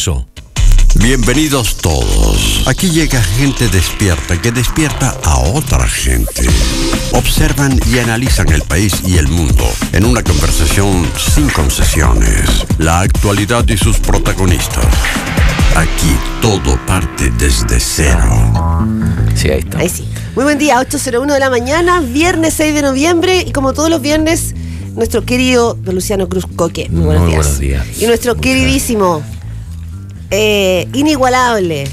sexo. Bienvenidos todos. Aquí llega gente despierta que despierta a otra gente. Observan y analizan el país y el mundo en una conversación sin concesiones. La actualidad y sus protagonistas. Aquí todo parte desde cero. Sí, ahí está. Ahí sí. Muy buen día, 8:01 de la mañana, viernes 6 de noviembre. Y como todos los viernes, nuestro querido don Luciano Cruz Coque. Muy buenos días. Y nuestro queridísimo, inigualable,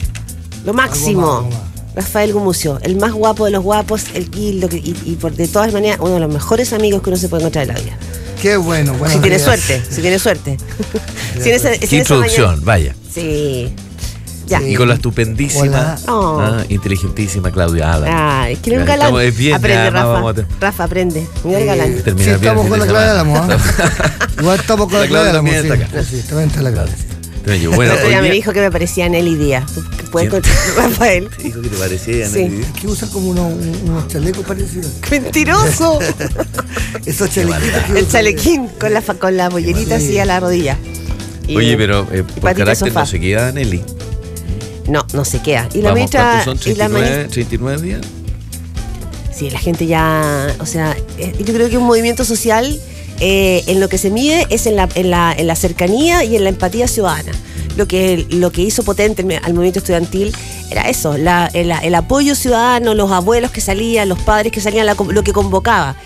lo máximo, Rafael Gumucio, el más guapo de los guapos, el Gildo, y por de todas maneras, uno de los mejores amigos que uno se puede encontrar en la vida. Qué bueno, Si tiene suerte. Qué introducción, vaya. Sí. Ya. Y con la estupendísima, inteligentísima Claudia Adams. Ay, quiere un galán. Aprende, Rafa. Rafa, aprende. Mira el galán. Sí, estamos con la Claudia Adams. Igual estamos con la Claudia Adams. Sí, también está la Claudia. Bueno, ya me dijo que me parecía Nelly Díaz. ¿Puedes encontrar Rafael? ¿Te dijo que te parecía Nelly Díaz? Que usa como unos chalecos parecidos. ¡Mentiroso! Esos chalequitos. El chalequín con la bollerita así a la rodilla. Oye, pero por carácter no se queda Nelly. No se queda. Y la Vamos, ministra. ¿cuántos son? ¿39 días? Sí, la gente ya. O sea, yo creo que un movimiento social. En lo que se mide es en la cercanía y en la empatía ciudadana. Lo que hizo potente al movimiento estudiantil era eso, el apoyo ciudadano, los abuelos que salían, los padres que salían, lo que convocaba.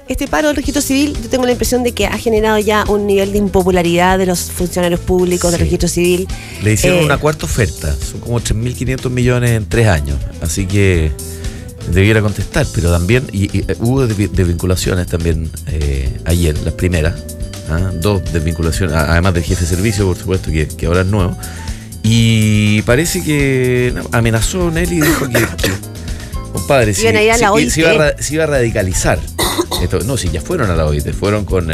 Este paro del registro civil, yo tengo la impresión de que ha generado ya un nivel de impopularidad de los funcionarios públicos del registro civil. Le hicieron una cuarta oferta, son como 3.500 millones en 3 años, así que debiera contestar, pero también hubo desvinculaciones también ayer, las primeras, 2 desvinculaciones, además del jefe de servicio, por supuesto, que ahora es nuevo, y parece que amenazó Nelly y dijo que compadre, se iba a radicalizar. No, si ya fueron a la OIT, fueron con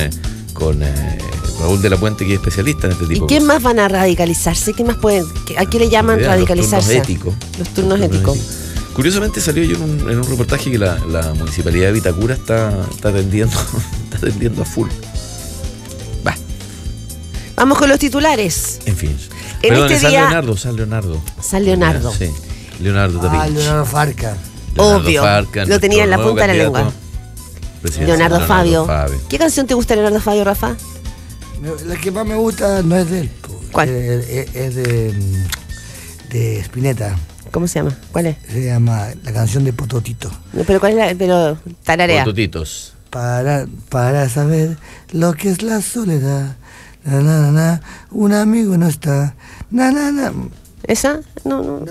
Raúl de la Puente, que es especialista en este tipo de cosas. ¿Y qué más van a radicalizarse? ¿Qué más pueden? ¿A qué le llaman radicalizarse? Los turnos éticos. Curiosamente salió yo en un reportaje que la municipalidad de Vitacura está atendiendo a full. Vamos con los titulares. En fin. Perdón, San Leonardo. San Leonardo. Sí, Leonardo da Vinci. Leonardo Farca. Obvio. Lo tenía en la punta de la lengua. Leonardo Fabio. ¿Qué canción te gusta de Leonardo Fabio, Rafa? La que más me gusta no es de él. ¿Cuál? Es de Spinetta. ¿Cómo se llama? ¿Cuál es? Se llama la canción de Pototito. No, pero ¿cuál es la? Pero tararea. Pototitos. Para saber lo que es la soledad. Na, na, na, na, un amigo no está. Na, na, na. ¿Esa? No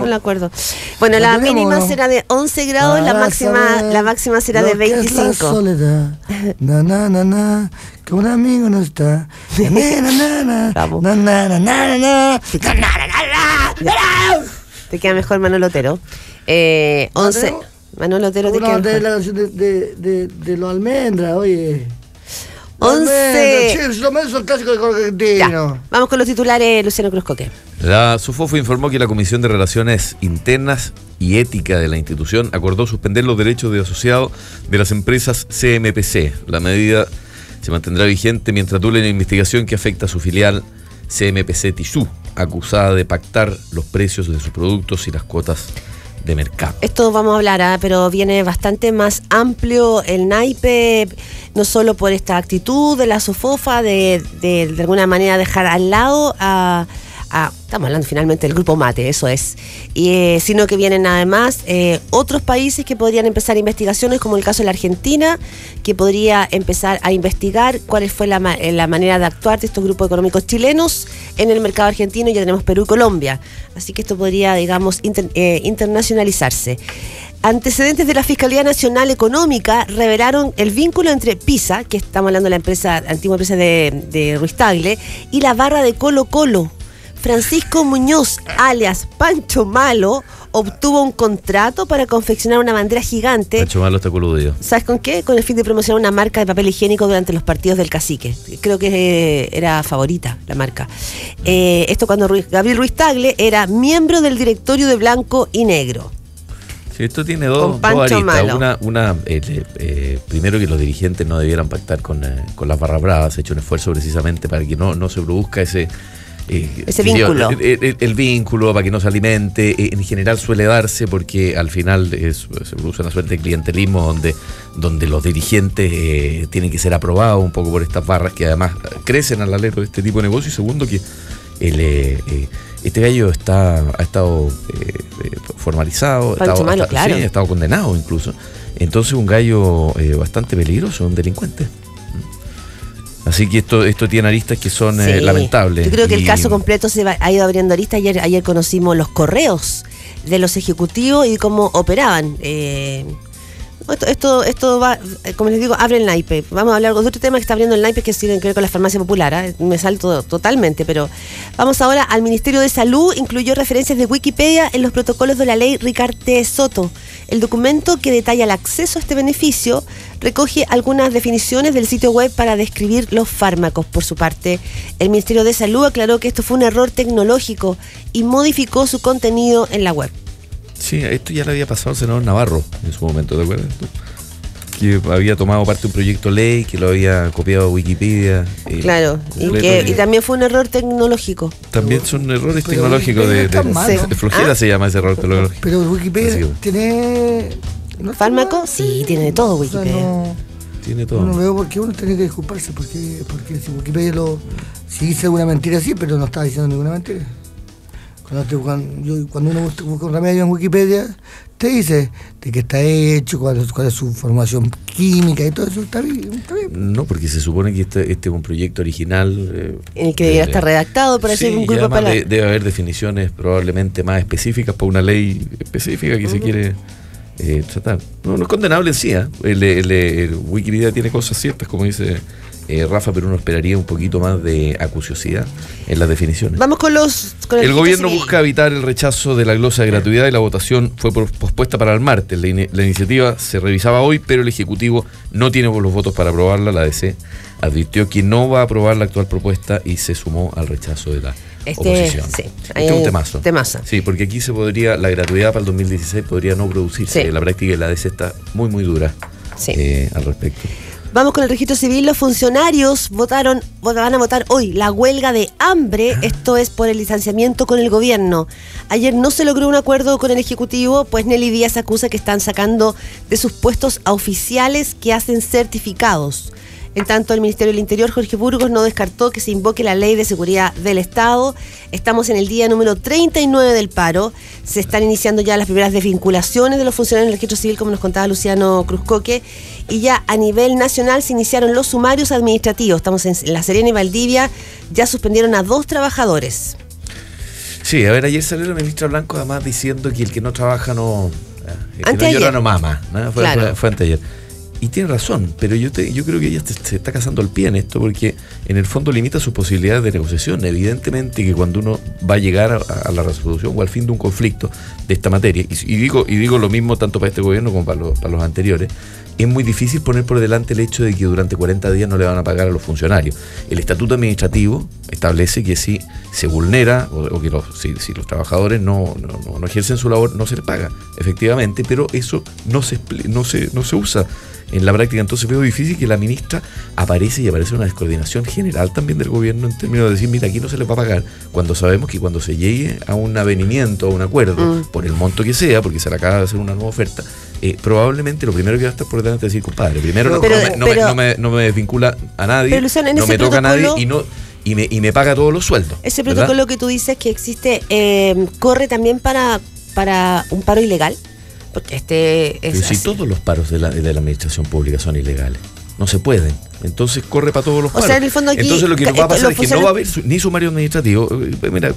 la acuerdo. Bueno, la mínima será de 11 grados, la máxima será de 25. Que es la soledad. Na, na, na, na, que un amigo no está. Na, na, na, na, na, na, na, na. Te queda mejor Manolo Otero. 11. Manolo Otero te queda mejor. La canción de los Almendras, oye. 11. Son clásicos de argentino. Vamos con los titulares, Luciano Cruz Coque. La SUFOFO informó que la Comisión de Relaciones Internas y Ética de la institución acordó suspender los derechos de asociado de las empresas CMPC. La medida se mantendrá vigente mientras dure la investigación que afecta a su filial CMPC Tissú, acusada de pactar los precios de sus productos y las cuotas de mercado. Esto vamos a hablar, pero viene bastante más amplio el naipe, no solo por esta actitud de la SUFOFA de alguna manera dejar al lado estamos hablando finalmente del grupo Mate, eso es, sino que vienen además otros países que podrían empezar investigaciones, como el caso de la Argentina, que podría empezar a investigar cuál fue la manera de actuar de estos grupos económicos chilenos en el mercado argentino. Ya tenemos Perú y Colombia, así que esto podría, digamos, internacionalizarse. Antecedentes de la Fiscalía Nacional Económica revelaron el vínculo entre PISA, que estamos hablando de la antigua empresa de Ruiz Tagle, y la barra de Colo Colo. Francisco Muñoz, alias Pancho Malo, obtuvo un contrato para confeccionar una bandera gigante. Pancho Malo está coludido. ¿Sabes con qué? Con el fin de promocionar una marca de papel higiénico durante los partidos del Cacique. Creo que era favorita la marca. Esto cuando Gabriel Ruiz Tagle era miembro del directorio de Blanco y Negro. Sí, esto tiene dos aristas. Una primero, que los dirigentes no debieran pactar con las barras bravas. Se ha hecho un esfuerzo precisamente para que no se produzca ese vínculo. El vínculo para que no se alimente, en general suele darse porque al final se produce una suerte de clientelismo donde los dirigentes tienen que ser aprobados un poco por estas barras que además crecen al alero de este tipo de negocio. Y segundo, que este gallo ha estado formalizado, ha estado condenado incluso. Entonces un gallo bastante peligroso, un delincuente. Así que esto tiene aristas que son lamentables. Yo creo que el caso completo ha ido abriendo aristas. Ayer conocimos los correos de los ejecutivos y cómo operaban. Esto va, como les digo, abre el naipe. Vamos a hablar de otro tema que está abriendo el naipe, que tiene que ver con la farmacia popular. Me salto totalmente, pero vamos ahora al Ministerio de Salud. Incluyó referencias de Wikipedia en los protocolos de la ley Ricarte Soto. El documento que detalla el acceso a este beneficio recoge algunas definiciones del sitio web para describir los fármacos. Por su parte, el Ministerio de Salud aclaró que esto fue un error tecnológico y modificó su contenido en la web. Sí, esto ya le había pasado al senador Navarro en su momento, ¿te acuerdas? Que había tomado parte de un proyecto de ley, que lo había copiado a Wikipedia. Claro, y también fue un error tecnológico. También son errores tecnológicos de flojera, se llama ese error tecnológico. Pero Wikipedia tiene... ¿Fármaco? Sí, tiene de todo Wikipedia. O sea, tiene todo. No veo por qué uno tiene que disculparse, porque si Wikipedia si dice una mentira sí, pero no está diciendo ninguna mentira. Cuando uno busca un remedio en Wikipedia, te dice de qué está hecho, cuál es su formación química y todo eso. Está bien. No, porque se supone que este es un proyecto original. En el que debería estar redactado para hacer un grupo para... Debe haber definiciones probablemente más específicas para una ley específica que se quiere tratar. No es condenable en sí. El Wikipedia tiene cosas ciertas, como dice Rafa, pero uno esperaría un poquito más de acuciosidad en las definiciones. Vamos con el gobierno busca evitar el rechazo de la glosa de gratuidad y la votación fue pospuesta para el martes. La iniciativa se revisaba hoy, pero el Ejecutivo no tiene los votos para aprobarla. La DC advirtió que no va a aprobar la actual propuesta y se sumó al rechazo de la oposición. Sí, este es un temazo. Temazo. Sí, porque aquí la gratuidad para el 2016 podría no producirse. La práctica de la DC está muy, muy dura al respecto. Vamos con el registro civil. Los funcionarios van a votar hoy la huelga de hambre. Esto es por el distanciamiento con el gobierno. Ayer no se logró un acuerdo con el Ejecutivo, pues Nelly Díaz acusa que están sacando de sus puestos a oficiales que hacen certificados. En tanto, el Ministerio del Interior, Jorge Burgos, no descartó que se invoque la Ley de Seguridad del Estado. Estamos en el día número 39 del paro. Se están iniciando ya las primeras desvinculaciones de los funcionarios del registro civil, como nos contaba Luciano Cruzcoque. Y ya a nivel nacional se iniciaron los sumarios administrativos. Estamos en La Serena y Valdivia. Ya suspendieron a 2 trabajadores. Sí, a ver, ayer salió la ministra Blanco además diciendo que el que no trabaja no... El que anteayer. no llora no mama, ¿no? Fue anteayer. Y tiene razón, pero yo creo que ella se está cazando el pie en esto, porque en el fondo limita sus posibilidades de negociación. Evidentemente que cuando uno va a llegar a la resolución o al fin de un conflicto de esta materia, y digo lo mismo tanto para este gobierno como para los anteriores, es muy difícil poner por delante el hecho de que durante 40 días no le van a pagar a los funcionarios. El estatuto administrativo establece que si se vulnera o que si los trabajadores no ejercen su labor, no se les paga, efectivamente, pero eso no se usa en la práctica. Entonces veo difícil que la ministra aparece una descoordinación general también del gobierno en términos de decir, mira, aquí no se les va a pagar, cuando sabemos que cuando se llegue a un avenimiento, a un acuerdo, por el monto que sea, porque se le acaba de hacer una nueva oferta, probablemente lo primero que va a estar por delante es decir, compadre, primero no me desvincula a nadie, Luciano, no me toca a nadie y me paga todos los sueldos. Ese protocolo, ¿verdad?, que tú dices que existe, corre también para un paro ilegal. Porque pero si todos los paros de la administración pública son ilegales, no se pueden. Entonces corre para todos los paros. O sea, en el fondo aquí, entonces lo que nos va a pasar es que no va a haber ni sumario administrativo. Mira,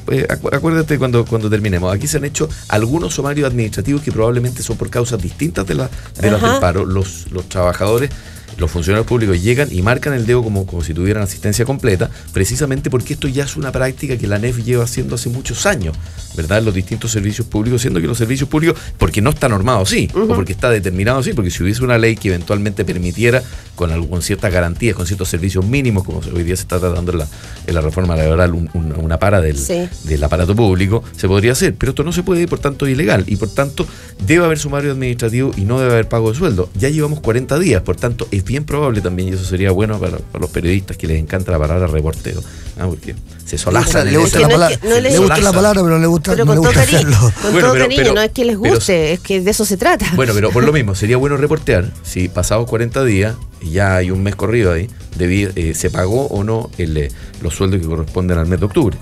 acuérdate cuando terminemos. Aquí se han hecho algunos sumarios administrativos que probablemente son por causas distintas de las del paro. Los trabajadores, los funcionarios públicos llegan y marcan el dedo como si tuvieran asistencia completa, precisamente porque esto ya es una práctica que la ANEF lleva haciendo hace muchos años, ¿verdad? En los distintos servicios públicos, siendo que los servicios públicos, porque no está normado así, o porque está determinado así, porque si hubiese una ley que eventualmente permitiera, con ciertas garantías, con ciertos servicios mínimos, como hoy día se está tratando en la reforma laboral, una para del aparato público, se podría hacer, pero esto no se puede y por tanto es ilegal, y por tanto debe haber sumario administrativo y no debe haber pago de sueldo. Ya llevamos 40 días, por tanto es bien probable también, y eso sería bueno para los periodistas que les encanta la palabra reporteo, porque se solazan. Le gusta la palabra, le gusta la palabra, pero no le gusta, pero no le gusta hacerlo. Con todo cariño, no es que les guste, es que de eso se trata. Bueno, pero por lo mismo, sería bueno reportear si pasados 40 días, y ya hay un mes corrido ahí, se pagó o no los sueldos que corresponden al mes de octubre,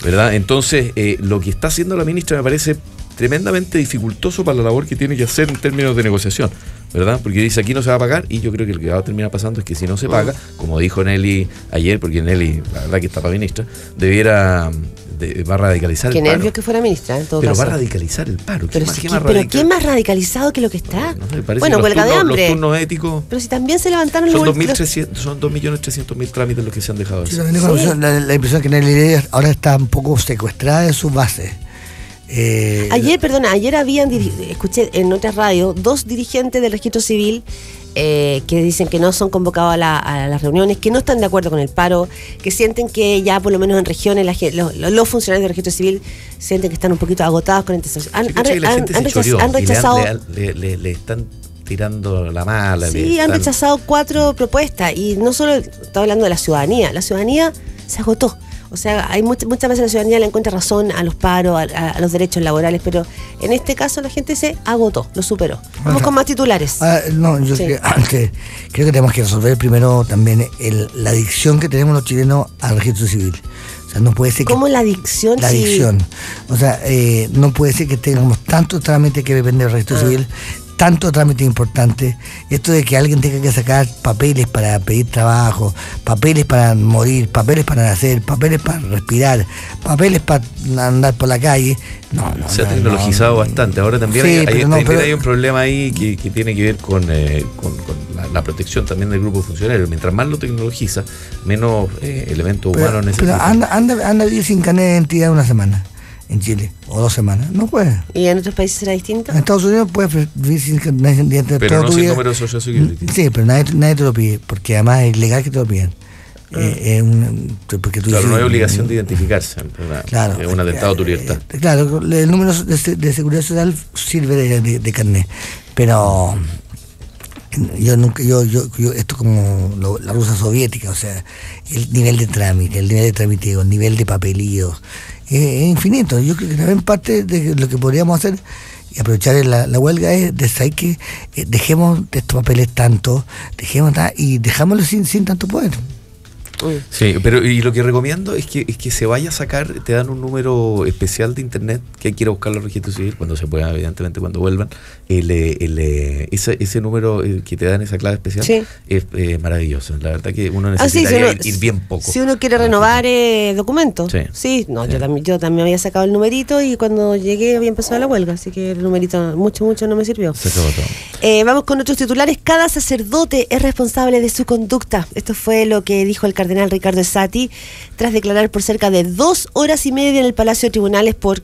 ¿verdad? Entonces, lo que está haciendo la ministra me parece tremendamente dificultoso para la labor que tiene que hacer en términos de negociación, ¿verdad? Porque dice aquí no se va a pagar, y yo creo que lo que va a terminar pasando es que si no se paga, como dijo Nelly ayer, porque Nelly, la verdad que está para ministra, va a radicalizar el paro. Qué nervios que fuera ministra, en todo pero caso. va a radicalizar el paro. Pero ¿qué más radicalizado que lo que está? No, me parece bueno, que huelga de hambre. Los turnos éticos. Pero si también se levantaron son 2.300.000 trámites los que se han dejado. Sí, la impresión que Nelly ahora está un poco secuestrada de sus bases. Ayer habían, escuché en otra radio, 2 dirigentes del registro civil que dicen que no son convocados a las reuniones, que no están de acuerdo con el paro, que sienten que ya por lo menos en regiones los funcionarios del registro civil sienten que están un poquito agotados con esta situación. Han rechazado. Le están tirando la mala. Sí, han rechazado 4 propuestas, y no solo estoy hablando de la ciudadanía se agotó. O sea, hay muchas veces la ciudadanía le encuentra razón a los paros, a los derechos laborales, pero en este caso la gente se agotó, lo superó. Vamos con más titulares. Yo creo que tenemos que resolver primero también la adicción que tenemos los chilenos al registro civil. O sea, no puede ser ¿Cómo la adicción? La adicción. O sea, no puede ser que tengamos tantos trámites que dependen del registro civil, tanto trámite importante, esto de que alguien tenga que sacar papeles para pedir trabajo, papeles para morir, papeles para nacer, papeles para respirar, papeles para andar por la calle. Se ha tecnologizado bastante. Ahora también hay un problema ahí que tiene que ver con la protección también del grupo funcionario. Mientras más lo tecnologiza, menos elementos humanos necesita. Pero anda a vivir sin carnet de identidad una semana en Chile, o 2 semanas, no puede. ¿Y en otros países será distinto? En Estados Unidos puedes vivir sin carnet de identidad. Pero no sin número de Social Security. Sí, pero nadie te lo pide, porque además es ilegal que te lo piden. No hay obligación de identificarse. Claro, es un atentado a tu libertad. Claro, el número de seguridad social sirve de carnet, pero esto como la rusa soviética, o sea, el nivel de trámite, el nivel de tramiteo, el nivel de papelío, es infinito. Yo creo que también parte de lo que podríamos hacer y aprovechar la huelga es de saber que dejemos de estos papeles tanto, y dejámoslo sin tanto poder. Sí, pero y lo que recomiendo es que se vaya a sacar, te dan un número especial de internet que hay que ir a buscarlo al registro civil cuando se pueda, evidentemente cuando vuelvan. Ese número que te dan, esa clave especial, es maravilloso. La verdad que uno necesitaría ir bien poco. Si uno quiere renovar documentos. Yo también había sacado el numerito, y cuando llegué había empezado la huelga, así que el numerito mucho no me sirvió. Se acabó todo. Vamos con otros titulares. Cada sacerdote es responsable de su conducta. Esto fue lo que dijo el cardenal Ricardo Esati tras declarar por cerca de 2 horas y media en el Palacio de Tribunales por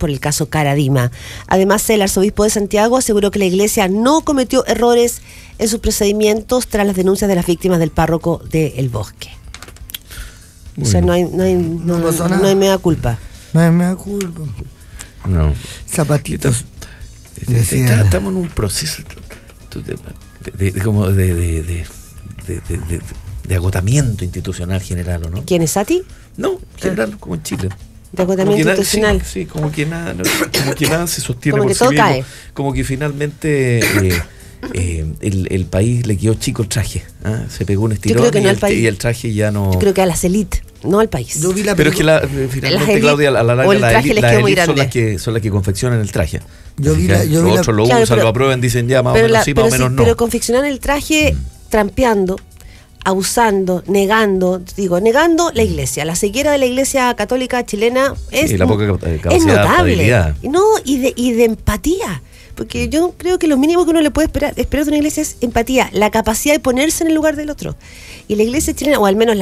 el caso Caradima. Además, el arzobispo de Santiago aseguró que la iglesia no cometió errores en sus procedimientos tras las denuncias de las víctimas del párroco de El Bosque. O sea, no hay mea culpa. No hay mea culpa. No. Zapatitos. Estamos en un proceso de agotamiento institucional general, ¿o no? ¿Quién es Sati? No, general, como en Chile. De agotamiento institucional. Sí, como que nada se sostiene como por que sí todo mismo. cae. Como que finalmente el país le quedó chico el traje. Se pegó un estirón y el traje ya no. Yo creo que a las élites, no al país. Pero es que finalmente, Claudia, a la larga las élites son las que confeccionan el traje. Los otros lo usan, lo aprueban, dicen ya más o menos sí, más o menos no. Pero confeccionar el traje trampeando, abusando, negando la iglesia. La ceguera de la iglesia católica chilena es notable. Y de empatía. Porque yo creo que lo mínimo que uno le puede esperar de una iglesia es empatía, la capacidad de ponerse en el lugar del otro. Y la iglesia chilena, o al menos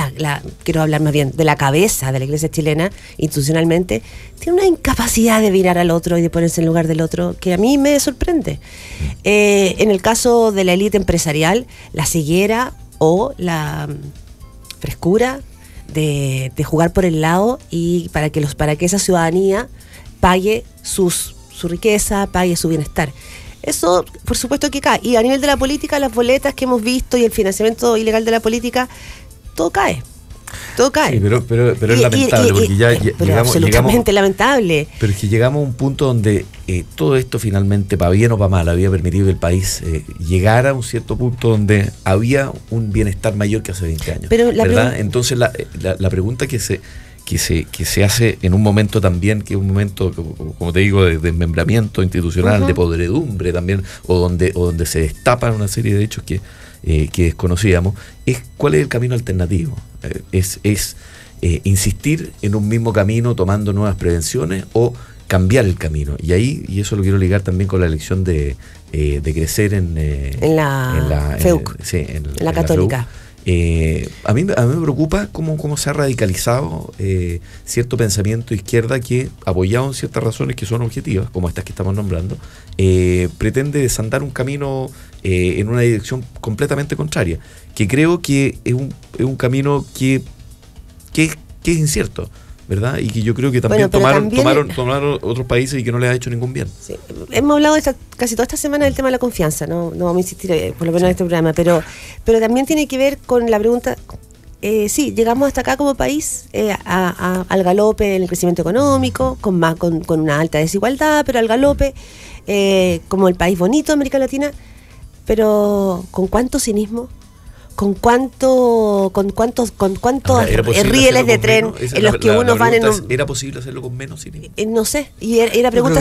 quiero hablar más bien de la cabeza de la iglesia chilena, institucionalmente, tiene una incapacidad de mirar al otro y de ponerse en el lugar del otro que a mí me sorprende. En el caso de la élite empresarial, la ceguera o la frescura de jugar por el lado y para que esa ciudadanía pague su riqueza, pague su bienestar. Eso, por supuesto que cae. Y a nivel de la política, las boletas que hemos visto y el financiamiento ilegal de la política, todo cae. todo cae. Sí, pero es lamentable, porque ya pero absolutamente lamentable. Pero es que llegamos a un punto donde todo esto finalmente, para bien o para mal, había permitido que el país llegara a un cierto punto donde había un bienestar mayor que hace 20 años. Pero ¿verdad? Entonces la pregunta que se hace en un momento también, que es un momento, como te digo, de desmembramiento institucional, de podredumbre también, o donde se destapan una serie de hechos que desconocíamos, es cuál es el camino alternativo. Es insistir en un mismo camino tomando nuevas prevenciones o cambiar el camino. Y eso lo quiero ligar también con la elección de crecer en la FEUC, en la Católica. A mí me preocupa cómo se ha radicalizado cierto pensamiento de izquierda que, apoyado en ciertas razones que son objetivas, como estas que estamos nombrando, pretende desandar un camino en una dirección completamente contraria, que creo que es un camino que es incierto, ¿verdad? Y que yo creo que también tomaron otros países y que no les ha hecho ningún bien. Sí. Hemos hablado casi toda esta semana del tema de la confianza, no vamos a insistir por lo menos en este programa, pero también tiene que ver con la pregunta, sí, llegamos hasta acá como país al galope en el crecimiento económico, con una alta desigualdad, pero al galope, como el país bonito de América Latina, pero ¿con cuánto cinismo? ¿Con cuántos rieles de tren en los que unos van en un... ¿Era posible hacerlo con menos cinismo? No sé, y era pregunta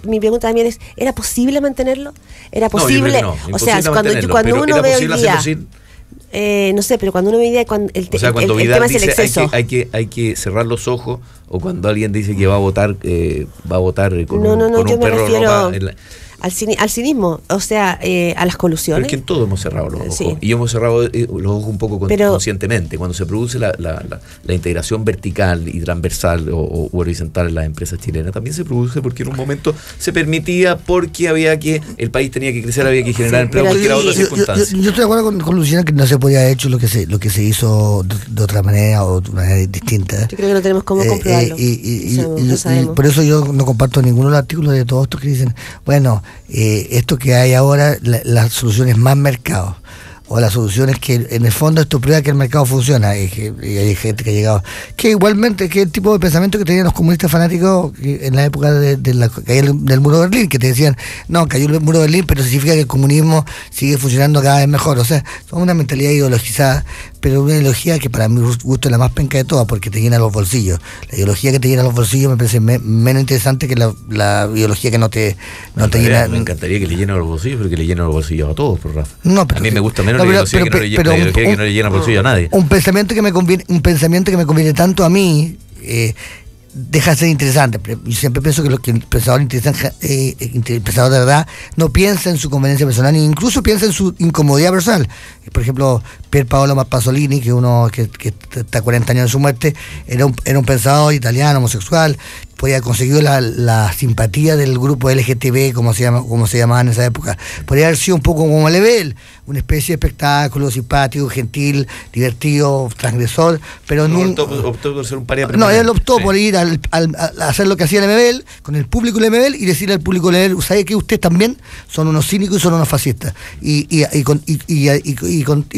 mi pregunta también es, ¿era posible mantenerlo? ¿Era posible? No, o sea, cuando uno ve hoy día... no sé, pero cuando uno ve hoy día el tema es el exceso. Hay que cerrar los ojos, o cuando alguien dice que va a votar con un perro ropa al cinismo, o sea, a las colusiones. Pero es que en todo hemos cerrado los ojos. Sí. Y hemos cerrado los ojos un poco conscientemente. Cuando se produce la integración vertical y transversal o horizontal en las empresas chilenas, también se produce porque en un momento se permitía, porque el país tenía que crecer, había que generar empleo, porque era otra circunstancia. Yo estoy de acuerdo con Luciana que no se podía haber hecho lo que se hizo de otra manera o de una manera distinta. Yo creo que no tenemos cómo comprobarlo. Y por eso yo no comparto ninguno de los artículos de todos estos que dicen, bueno, esto que hay ahora, la solución es más mercado, o la solución es que en el fondo esto prueba que el mercado funciona, y hay gente que ha llegado, que igualmente, que el tipo de pensamiento que tenían los comunistas fanáticos en la época de la caída del muro de Berlín, que te decían, no, cayó el muro de Berlín, pero significa que el comunismo sigue funcionando cada vez mejor. O sea, son una mentalidad ideologizada, pero una ideología que para mi gusto es la más penca de todas, porque te llena los bolsillos. La ideología que te llena los bolsillos me parece menos interesante que la ideología que no te llena. Me encantaría que le llenen los bolsillos, pero que le llenen los bolsillos a todos, por Rafa. No, pero a mí me gusta menos la ideología que no le llena los bolsillos a nadie. Un pensamiento que me conviene tanto a mí, deja de ser interesante. Yo siempre pienso que el pensador interesante, el pensador de verdad, no piensa en su conveniencia personal, e incluso piensa en su incomodidad personal. Por ejemplo, Pier Paolo Pasolini, que está a 40 años de su muerte, era un pensador italiano, homosexual, podía haber conseguido la simpatía del grupo LGTB, como se llamaba en esa época. Podría haber sido un poco como Lebel, una especie de espectáculo simpático, gentil, divertido, transgresor, pero optó por ser un paria. No, él optó por ir a hacer lo que hacía Lemebel, con el público Lemebel, y decirle al público Lemebel, ¿sabe que ustedes también son unos cínicos y son unos fascistas? Y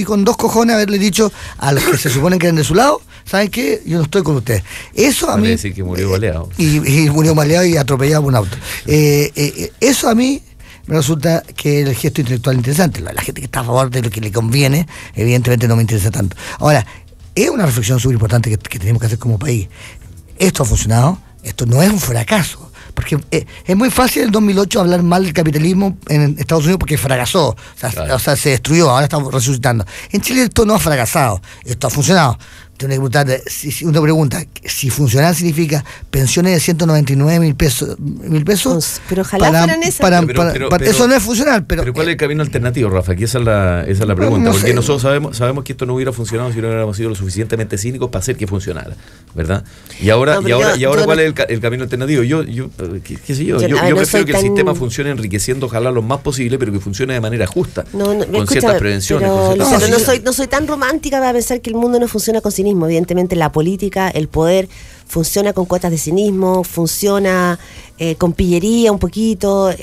con dos cojones haberle dicho a los que se suponen que eran de su lado, ¿saben qué? Yo no estoy con ustedes. Eso a mí... decir que murió baleado. Y murió baleado y atropellado por un auto. Eso a mí me resulta que el gesto intelectual interesante. La gente que está a favor de lo que le conviene, evidentemente no me interesa tanto. Ahora, es una reflexión súper importante que tenemos que hacer como país. Esto ha funcionado, esto no es un fracaso. Porque es muy fácil en el 2008 hablar mal del capitalismo en Estados Unidos porque fracasó, o sea, se destruyó, ahora estamos resucitando. En Chile esto no ha fracasado, esto ha funcionado. Uno pregunta, si funcionar significa pensiones de 199.000 pesos. Pero ojalá fueran esas. Eso no es funcional. Pero ¿cuál es el camino alternativo, Rafa? Aquí esa es la pregunta. No, porque nosotros sabemos que esto no hubiera funcionado si no hubiéramos sido lo suficientemente cínicos para hacer que funcionara, ¿verdad? Y ahora ¿cuál es el camino alternativo? Yo prefiero que el sistema funcione enriqueciendo, ojalá lo más posible, pero que funcione de manera justa, con ciertas prevenciones. No soy tan romántica para pensar que el mundo no funciona con cinismo. Evidentemente la política, el poder funciona con cuotas de cinismo, funciona con pillería un poquito.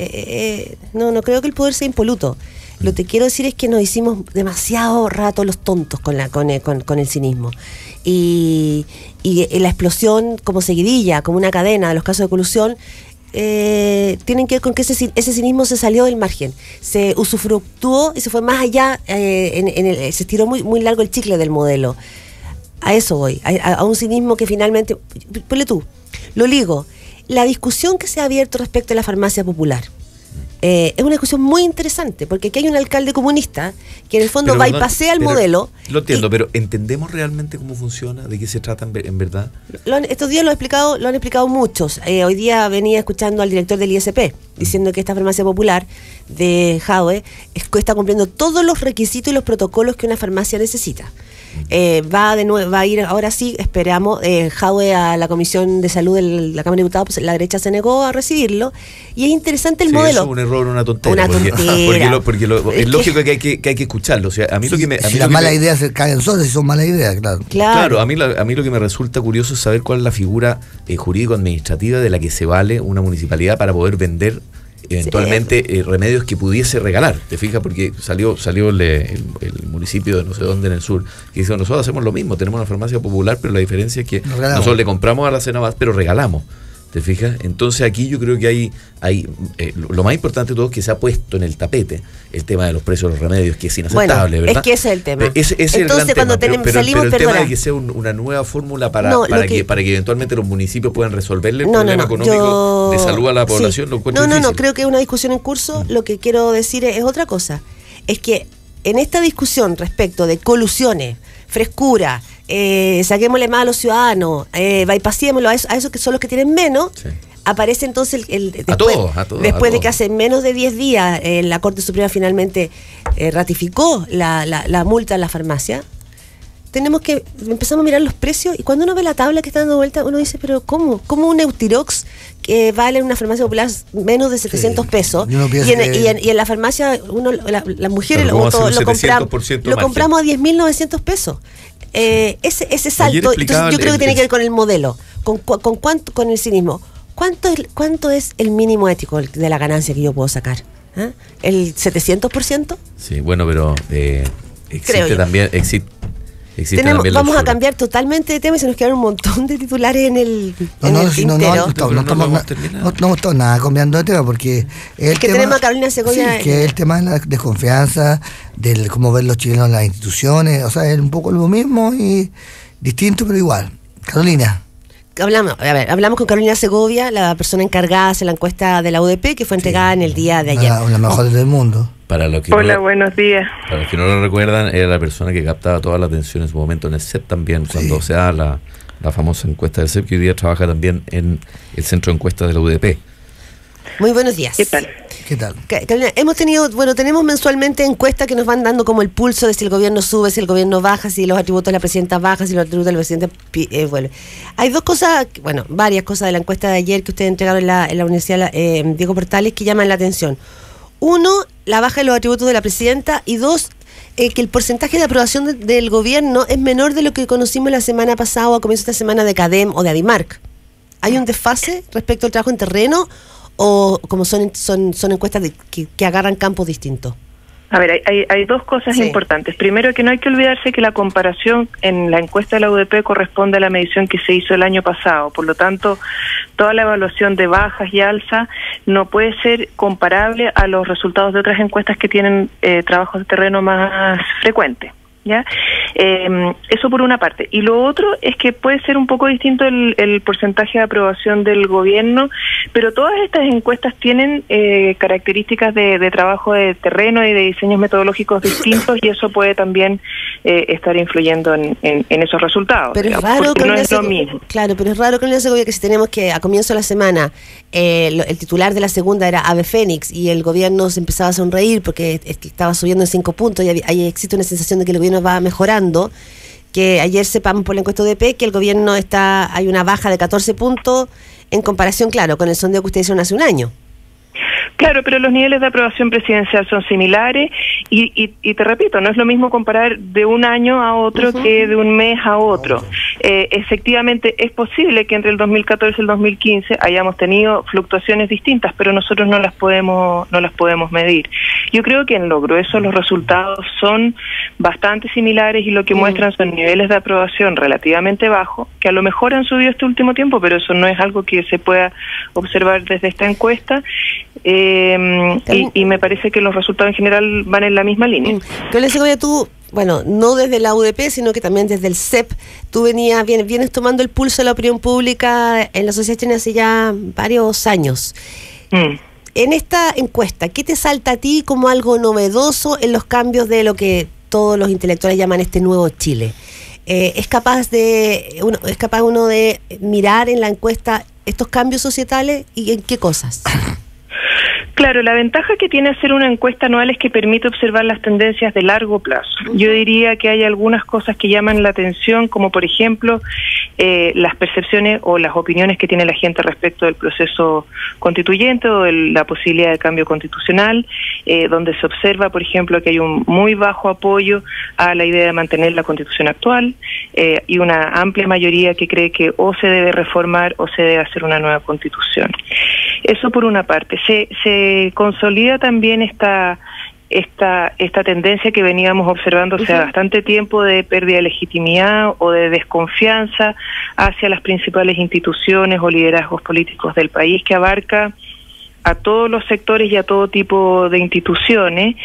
No creo que el poder sea impoluto. Lo que quiero decir es que nos hicimos demasiado rato los tontos con el cinismo. Y la explosión como seguidilla, como una cadena de los casos de colusión, tienen que ver con que ese cinismo se salió del margen, se usufructuó y se fue más allá, se estiró muy largo el chicle del modelo. A eso voy, a un cinismo que finalmente, ponle tú, lo ligo, la discusión que se ha abierto respecto a la farmacia popular. Es una discusión muy interesante, porque aquí hay un alcalde comunista que en el fondo bypassea el modelo. Lo entiendo, pero ¿entendemos realmente cómo funciona? ¿De qué se trata en verdad? Estos días lo han explicado muchos. Hoy día venía escuchando al director del ISP diciendo que esta farmacia popular de Jadwe está cumpliendo todos los requisitos y los protocolos que una farmacia necesita. Va a ir, ahora sí, esperamos, Jadwe a la Comisión de Salud de la Cámara de Diputados, pues la derecha se negó a recibirlo, y es interesante el modelo. Eso es un error, una tontera. Porque es lógico que hay que escucharlo. O sea, a mí lo que me... Si las malas ideas se caen solas, si son malas ideas, claro. Claro, a mí lo que me resulta curioso es saber cuál es la figura jurídico-administrativa de la que se vale una municipalidad para poder vender eventualmente remedios que pudiese regalar. ¿Te fijas? Porque salió el municipio de no sé dónde en el sur que dice: nosotros hacemos lo mismo, tenemos una farmacia popular, pero la diferencia es que nosotros le compramos a la Cenabas, pero regalamos. ¿Te fijas? Entonces aquí yo creo que hay lo más importante de todo es que se ha puesto en el tapete el tema de los precios de los remedios, que es inaceptable, ¿verdad? Es que ese es el tema. Entonces cuando salimos, pero el tema de que sea una nueva fórmula para que eventualmente los municipios puedan resolverle el problema económico de salud a la población, lo encuentro difícil. Creo que es una discusión en curso. Lo que quiero decir es otra cosa. Es que en esta discusión respecto de colusiones, frescura, saquémosle más a los ciudadanos, bypasémoslo a esos que son los que tienen menos, aparece entonces después de que hace menos de 10 días la Corte Suprema finalmente ratificó la multa en la farmacia. Empezamos a mirar los precios, y cuando uno ve la tabla que está dando vuelta, uno dice: pero ¿cómo un Eutirox que vale en una farmacia popular menos de 700 pesos? Y en la farmacia las mujeres lo compramos a 10.900 pesos. Ese salto, entonces yo creo que tiene que ver con el modelo, con el cinismo. ¿Cuánto es el mínimo ético de la ganancia que yo puedo sacar? ¿El 700%? Sí, bueno, pero existe también... Vamos a cambiar totalmente de tema y se nos quedan un montón de titulares en el tintero. No estamos nada cambiando de tema, porque el que tenemos a Carolina Segovia, que es el tema de la desconfianza, del cómo ver los chilenos en las instituciones. O sea, es un poco lo mismo y distinto, pero igual. Carolina. Hablamos con Carolina Segovia, la persona encargada de la encuesta de la UDP, que fue entregada en el día de ayer. Una mejor del mundo. Hola, buenos días. Para los que no lo recuerdan, era la persona que captaba toda la atención en su momento en el CEP también, cuando se da la famosa encuesta del CEP, que hoy día trabaja también en el centro de encuestas de la UDP. Muy buenos días. ¿Qué tal? Carolina, tenemos mensualmente encuestas que nos van dando como el pulso de si el gobierno sube, si el gobierno baja, si los atributos de la presidenta bajan, si los atributos del presidente vuelven. Hay varias cosas de la encuesta de ayer que ustedes entregaron en la Universidad Diego Portales que llaman la atención. Uno, la baja de los atributos de la presidenta, y dos, que el porcentaje de aprobación del gobierno es menor de lo que conocimos la semana pasada o a comienzo de esta semana de CADEM o de Adimark. ¿Hay un desfase respecto al trabajo en terreno o como son encuestas que agarran campos distintos? A ver, hay dos cosas importantes. Primero, que no hay que olvidarse que la comparación en la encuesta de la UDP corresponde a la medición que se hizo el año pasado. Por lo tanto, toda la evaluación de bajas y alzas no puede ser comparable a los resultados de otras encuestas que tienen trabajos de terreno más frecuentes. ¿Ya? Eso por una parte. Y lo otro es que puede ser un poco distinto el porcentaje de aprobación del gobierno, pero todas estas encuestas tienen características de trabajo de terreno y de diseños metodológicos distintos, y eso puede también estar influyendo en esos resultados. Pero es raro que no es lo mismo. Claro, pero es raro que en la Segovia, que si tenemos que a comienzo de la semana el titular de la segunda era Ave Fénix y el gobierno se empezaba a sonreír porque estaba subiendo en 5 puntos y ahí existe una sensación de que el gobierno va mejorando, que ayer sepamos por la encuesta UDP que el gobierno hay una baja de 14 puntos en comparación, claro, con el sondeo que ustedes hicieron hace un año. Claro, pero los niveles de aprobación presidencial son similares y te repito, no es lo mismo comparar de un año a otro que de un mes a otro. efectivamente es posible que entre el 2014 y el 2015 hayamos tenido fluctuaciones distintas, pero nosotros no las podemos medir. Yo creo que en lo grueso los resultados son bastante similares y lo que muestran son niveles de aprobación relativamente bajos, que a lo mejor han subido este último tiempo, pero eso no es algo que se pueda observar desde esta encuesta, y me parece que los resultados en general van en la misma línea. Carolina Segovia, tú, bueno, no desde la UDP, sino que también desde el CEP, tú vienes tomando el pulso de la opinión pública en la sociedad chilena hace ya varios años. En esta encuesta, ¿qué te salta a ti como algo novedoso en los cambios de lo que todos los intelectuales llaman este nuevo Chile? ¿Es capaz uno de mirar en la encuesta estos cambios societales y en qué cosas? Claro, la ventaja que tiene hacer una encuesta anual es que permite observar las tendencias de largo plazo. Yo diría que hay algunas cosas que llaman la atención, como por ejemplo las percepciones o las opiniones que tiene la gente respecto del proceso constituyente o de la posibilidad de cambio constitucional, donde se observa, por ejemplo, que hay un muy bajo apoyo a la idea de mantener la constitución actual y una amplia mayoría que cree que o se debe reformar o se debe hacer una nueva constitución. Eso por una parte. Se consolida también esta tendencia que veníamos observando hace bastante tiempo de pérdida de legitimidad o de desconfianza hacia las principales instituciones o liderazgos políticos del país, que abarca a todos los sectores y a todo tipo de instituciones,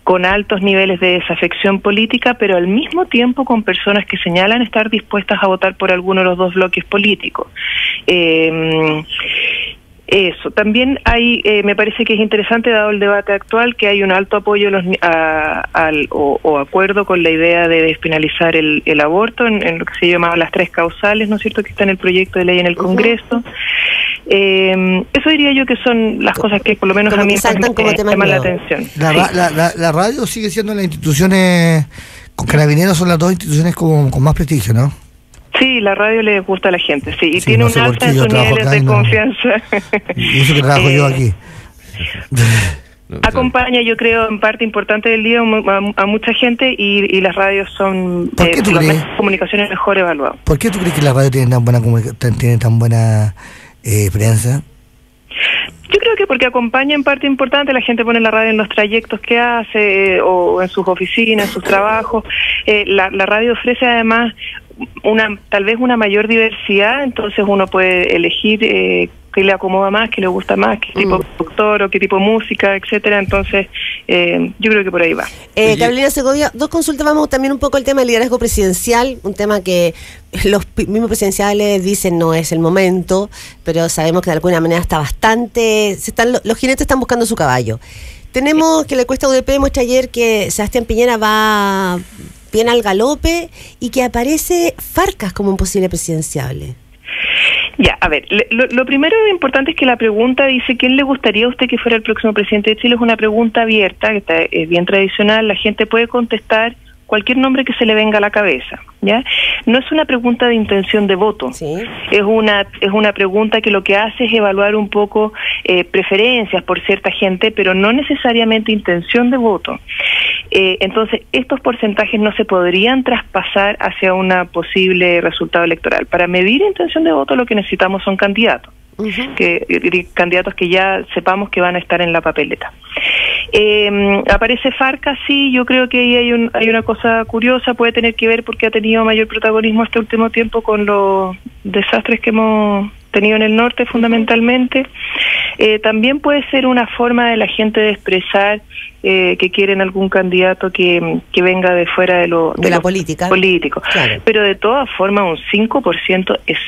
con altos niveles de desafección política, pero al mismo tiempo con personas que señalan estar dispuestas a votar por alguno de los dos bloques políticos. Eso. También hay, me parece que es interesante, dado el debate actual, que hay un alto apoyo o acuerdo con la idea de despenalizar el aborto en lo que se llama las 3 causales, ¿no es cierto?, que está en el proyecto de ley en el Congreso. Eso diría yo que son las cosas que por lo menos a mí me llaman la atención. La radio sigue siendo las instituciones, con Carabineros son las 2 instituciones con más prestigio, ¿no? Sí, la radio le gusta a la gente, sí, y sí, tiene un alta en sus niveles de confianza. Y eso que trabajo yo aquí. Acompaña, yo creo, en parte importante del día a mucha gente, y las radios son las comunicaciones mejor evaluadas. ¿Por qué tú crees que la radio tiene tan buena prensa? Yo creo que porque acompaña en parte importante, la gente pone la radio en los trayectos que hace, o en sus oficinas, en sus trabajos. La radio ofrece además tal vez una mayor diversidad, entonces uno puede elegir qué le acomoda más, qué le gusta más, qué tipo de productor o qué tipo de música, etcétera. Entonces yo creo que por ahí va. Carolina Segovia, 2 consultas. Vamos también un poco al tema del liderazgo presidencial, un tema que los mismos presidenciales dicen no es el momento, pero sabemos que de alguna manera está bastante, los jinetes están buscando su caballo. Tenemos que la encuesta UDP muestra ayer que Sebastián Piñera va bien al galope y que aparece Farcas como un posible presidenciable. Ya, a ver, lo primero importante es que la pregunta dice ¿quién le gustaría a usted que fuera el próximo presidente de Chile? Es una pregunta abierta, que es bien tradicional, la gente puede contestar cualquier nombre que se le venga a la cabeza, ¿ya? No es una pregunta de intención de voto, ¿sí? Es una pregunta que lo que hace es evaluar un poco preferencias por cierta gente, pero no necesariamente intención de voto. Entonces, estos porcentajes no se podrían traspasar hacia un posible resultado electoral. Para medir intención de voto lo que necesitamos son candidatos. Candidatos que ya sepamos que van a estar en la papeleta. Aparece Farcas, sí, yo creo que ahí hay una cosa curiosa, puede tener que ver porque ha tenido mayor protagonismo este último tiempo con los desastres que hemos tenido en el norte fundamentalmente. También puede ser una forma de la gente de expresar que quieren algún candidato que venga de fuera de la política. Claro. Pero de todas formas un 5% es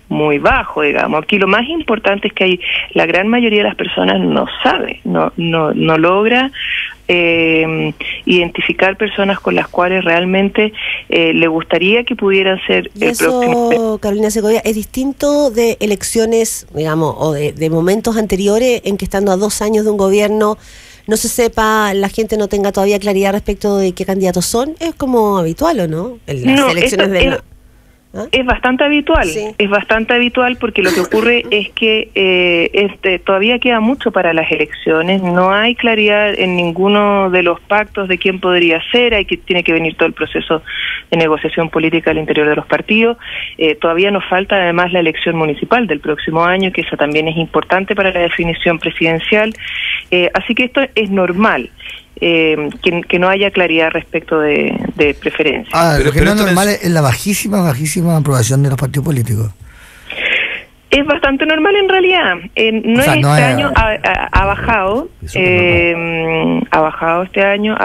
muy bajo, digamos. Aquí lo más importante es que la gran mayoría de las personas no sabe, no logra identificar personas con las cuales realmente le gustaría que pudieran ser el próximo. Carolina Segovia, es distinto de elecciones, digamos, o de momentos anteriores en que estando a 2 años de un gobierno no se sepa, la gente no tenga todavía claridad respecto de qué candidatos son. Es como habitual, ¿o no? En las elecciones Es bastante habitual, es bastante habitual porque lo que ocurre es que todavía queda mucho para las elecciones, no hay claridad en ninguno de los pactos de quién podría ser, tiene que venir todo el proceso de negociación política al interior de los partidos, todavía nos falta además la elección municipal del próximo año, que esa también es importante para la definición presidencial, así que esto es normal. Que no haya claridad respecto de preferencias. Lo que no es normal es la bajísima aprobación de los partidos políticos. Es bastante normal en realidad. Año ha bajado, ha bajado este año,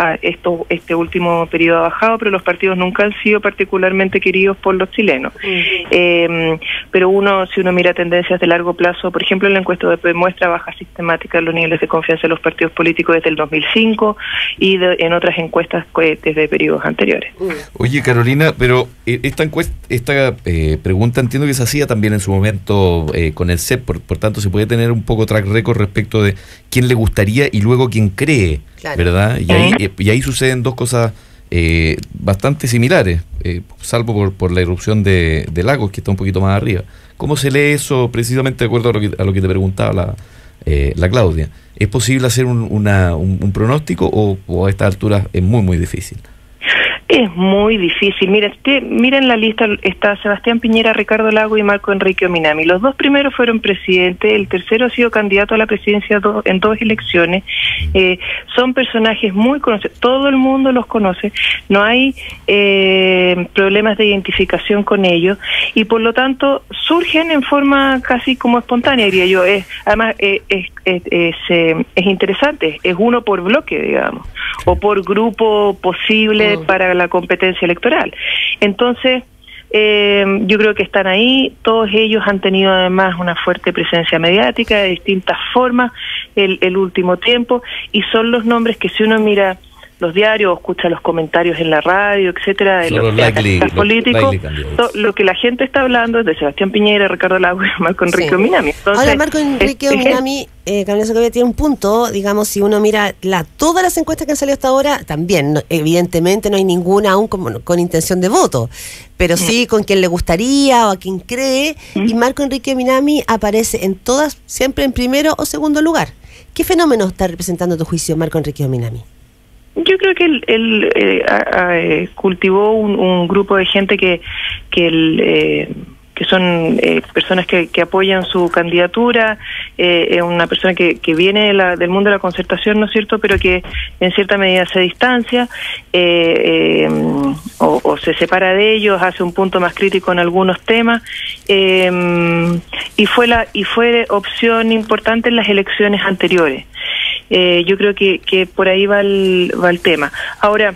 este último periodo ha bajado, pero los partidos nunca han sido particularmente queridos por los chilenos. Pero si uno mira tendencias de largo plazo, por ejemplo, en la encuesta de muestra baja sistemática en los niveles de confianza de los partidos políticos desde el 2005 y en otras encuestas desde periodos anteriores. Oye, Carolina, pero esta pregunta entiendo que se hacía también en su momento con el CEP, por tanto se puede tener un poco track record respecto de quién le gustaría y luego quién cree, ¿verdad? Y ahí suceden dos cosas bastante similares, salvo por la irrupción de Lagos, que está un poquito más arriba. ¿Cómo se lee eso precisamente de acuerdo a lo que te preguntaba la Claudia? ¿Es posible hacer un pronóstico o a estas alturas es muy difícil? Es muy difícil. Miren la lista, está Sebastián Piñera, Ricardo Lagos y Marco Enrique Ominami. Los dos primeros fueron presidentes, el tercero ha sido candidato a la presidencia en dos elecciones. Son personajes muy conocidos, todo el mundo los conoce, no hay problemas de identificación con ellos y por lo tanto surgen en forma casi como espontánea, diría yo. Además es interesante, es uno por bloque, digamos, o por grupo posible para la competencia electoral. Entonces, yo creo que están ahí, todos ellos han tenido además una fuerte presencia mediática de distintas formas el último tiempo, y son los nombres que si uno mira los diarios, escucha los comentarios en la radio, etcétera, de los políticos, lo que la gente está hablando es de Sebastián Piñera, Ricardo Lagos y Marco Enrique Ominami. Entonces, ahora, Marco Enrique Ominami, Carolina Socovia, tiene un punto, digamos, si uno mira todas las encuestas que han salido hasta ahora, también, evidentemente no hay ninguna aún con intención de voto, pero sí con quien le gustaría o a quien cree, y Marco Enrique Ominami aparece en todas, siempre en primero o segundo lugar. ¿Qué fenómeno está representando a tu juicio Marco Enrique Ominami? Yo creo que él cultivó un grupo de gente que son personas que apoyan su candidatura, es una persona que viene del mundo de la concertación, ¿no es cierto?, pero que en cierta medida se distancia o se separa de ellos, hace un punto más crítico en algunos temas, y fue opción importante en las elecciones anteriores. Yo creo que por ahí va el tema. Ahora,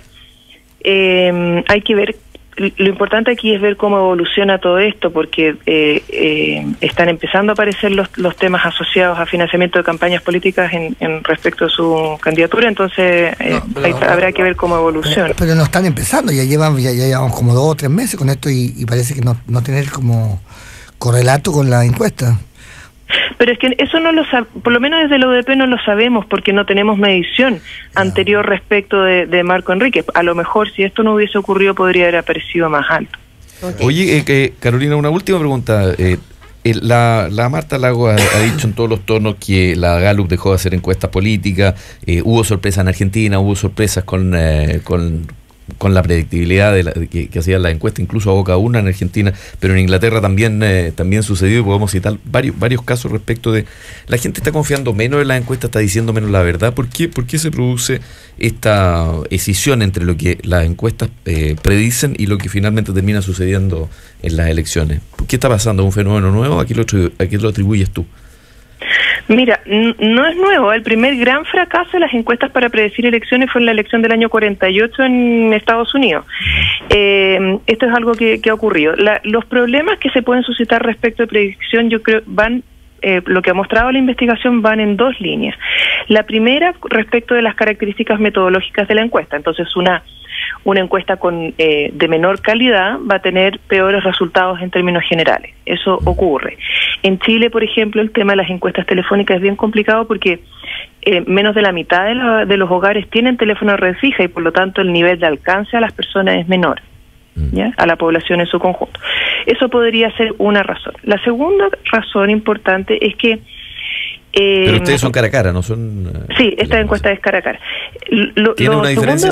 hay que ver, lo importante aquí es ver cómo evoluciona todo esto, porque están empezando a aparecer los temas asociados a financiamiento de campañas políticas en respecto a su candidatura, entonces habrá que ver cómo evoluciona. Pero no están empezando, ya llevamos como 2 o 3 meses con esto y parece que no tener como correlato con la encuesta. Pero es que eso no lo por lo menos desde la UDP no lo sabemos porque no tenemos medición anterior respecto de Marco Enrique. A lo mejor si esto no hubiese ocurrido podría haber aparecido más alto. Okay. Oye, Carolina, una última pregunta. La Marta Lagos ha dicho en todos los tonos que la Gallup dejó de hacer encuestas políticas, hubo sorpresas en Argentina, hubo sorpresas con la predictibilidad que hacía la encuesta, incluso a boca una en Argentina, pero en Inglaterra también sucedió, y podemos citar varios casos respecto de la gente está confiando menos en las encuestas, está diciendo menos la verdad. ¿Por qué se produce esta escisión entre lo que las encuestas predicen y lo que finalmente termina sucediendo en las elecciones? ¿Qué está pasando? ¿Un fenómeno nuevo? ¿A qué lo atribuyes tú? Mira, no es nuevo. El primer gran fracaso de las encuestas para predecir elecciones fue en la elección del año 48 en Estados Unidos. Esto es algo que ha ocurrido. Los problemas que se pueden suscitar respecto de predicción, yo creo, lo que ha mostrado la investigación van en 2 líneas. La primera, respecto de las características metodológicas de la encuesta. Entonces, una encuesta de menor calidad va a tener peores resultados en términos generales. Eso ocurre. En Chile, por ejemplo, el tema de las encuestas telefónicas es bien complicado porque menos de la mitad de los hogares tienen teléfono de red fija y por lo tanto el nivel de alcance a las personas es menor. ¿ya? A la población en su conjunto. Eso podría ser una razón. La segunda razón importante es que pero ustedes son cara a cara, ¿no son? Sí, esta encuesta es cara a cara. ¿Tiene una diferencia?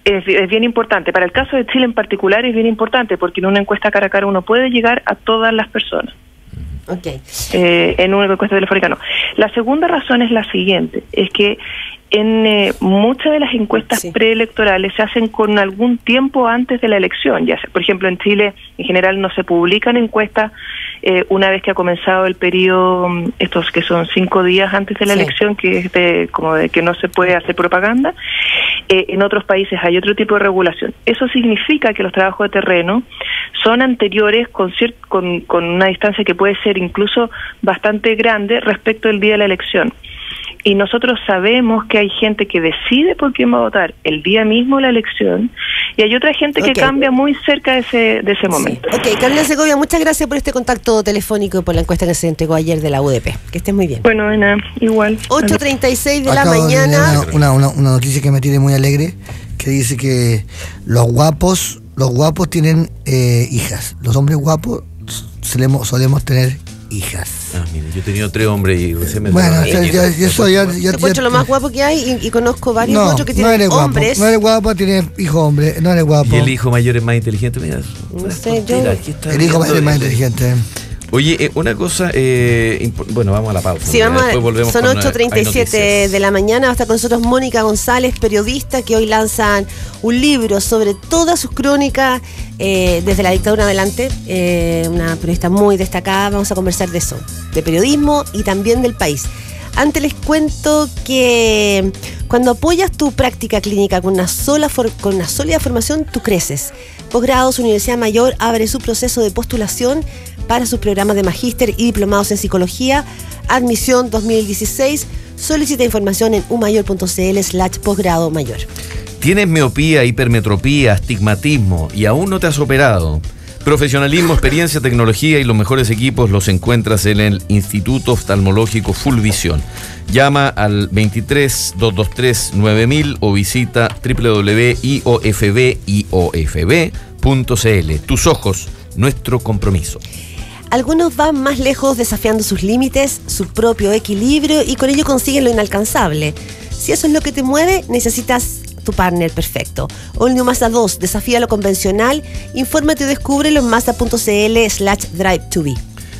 Es bien importante. Para el caso de Chile en particular es bien importante porque en una encuesta cara a cara uno puede llegar a todas las personas. Okay. En una encuesta telefónica no. La segunda razón es la siguiente, es que en muchas de las encuestas preelectorales se hacen con algún tiempo antes de la elección. Ya sea, por ejemplo, en Chile en general no se publican encuestas una vez que ha comenzado el periodo, estos que son 5 días antes de la elección, que es como de que no se puede hacer propaganda. En otros países hay otro tipo de regulación. Eso significa que los trabajos de terreno son anteriores con una distancia que puede ser incluso bastante grande respecto del día de la elección. Y nosotros sabemos que hay gente que decide por quién va a votar el día mismo de la elección y hay otra gente que cambia muy cerca de ese momento. Ok, Carolina Segovia, muchas gracias por este contacto telefónico y por la encuesta que se entregó ayer de la UDP. Que estés muy bien. Bueno, nada, igual. 8:36 de la mañana. Una noticia que me tiene muy alegre, que dice que los guapos tienen hijas. Los hombres guapos solemos tener hijas. Mire, yo he tenido 3 hombres y recién me... Bueno, yo encuentro lo más guapo que hay y conozco varios otros que tienen hombres. No eres guapo, tienes hijo hombre, no eres guapo. ¿Y el hijo mayor es más inteligente? Mira, no sé, yo... El hijo mayor es más inteligente. Oye, una cosa, bueno, vamos a la pausa. Sí, volvemos. Son 8:37 de la mañana. Va a estar con nosotros Mónica González, periodista, que hoy lanzan un libro sobre todas sus crónicas desde la dictadura adelante. Una periodista muy destacada. Vamos a conversar de eso, de periodismo y también del país. Antes les cuento que cuando apoyas tu práctica clínica con una sólida formación, tú creces. Posgrados Universidad Mayor abre su proceso de postulación para sus programas de magíster y diplomados en psicología. Admisión 2016. Solicita información en umayor.cl/posgrado mayor. ¿Tienes miopía, hipermetropía, astigmatismo y aún no te has operado? Profesionalismo, experiencia, tecnología y los mejores equipos los encuentras en el Instituto Oftalmológico Full Visión. Llama al 23-223-9000 o visita www.iofb.cl. Tus ojos, nuestro compromiso. Algunos van más lejos desafiando sus límites, su propio equilibrio y con ello consiguen lo inalcanzable. Si eso es lo que te mueve, necesitas tu partner perfecto. All New Mazda 2, desafía lo convencional. Infórmate y descúbrelo en mazda.cl/drive2be.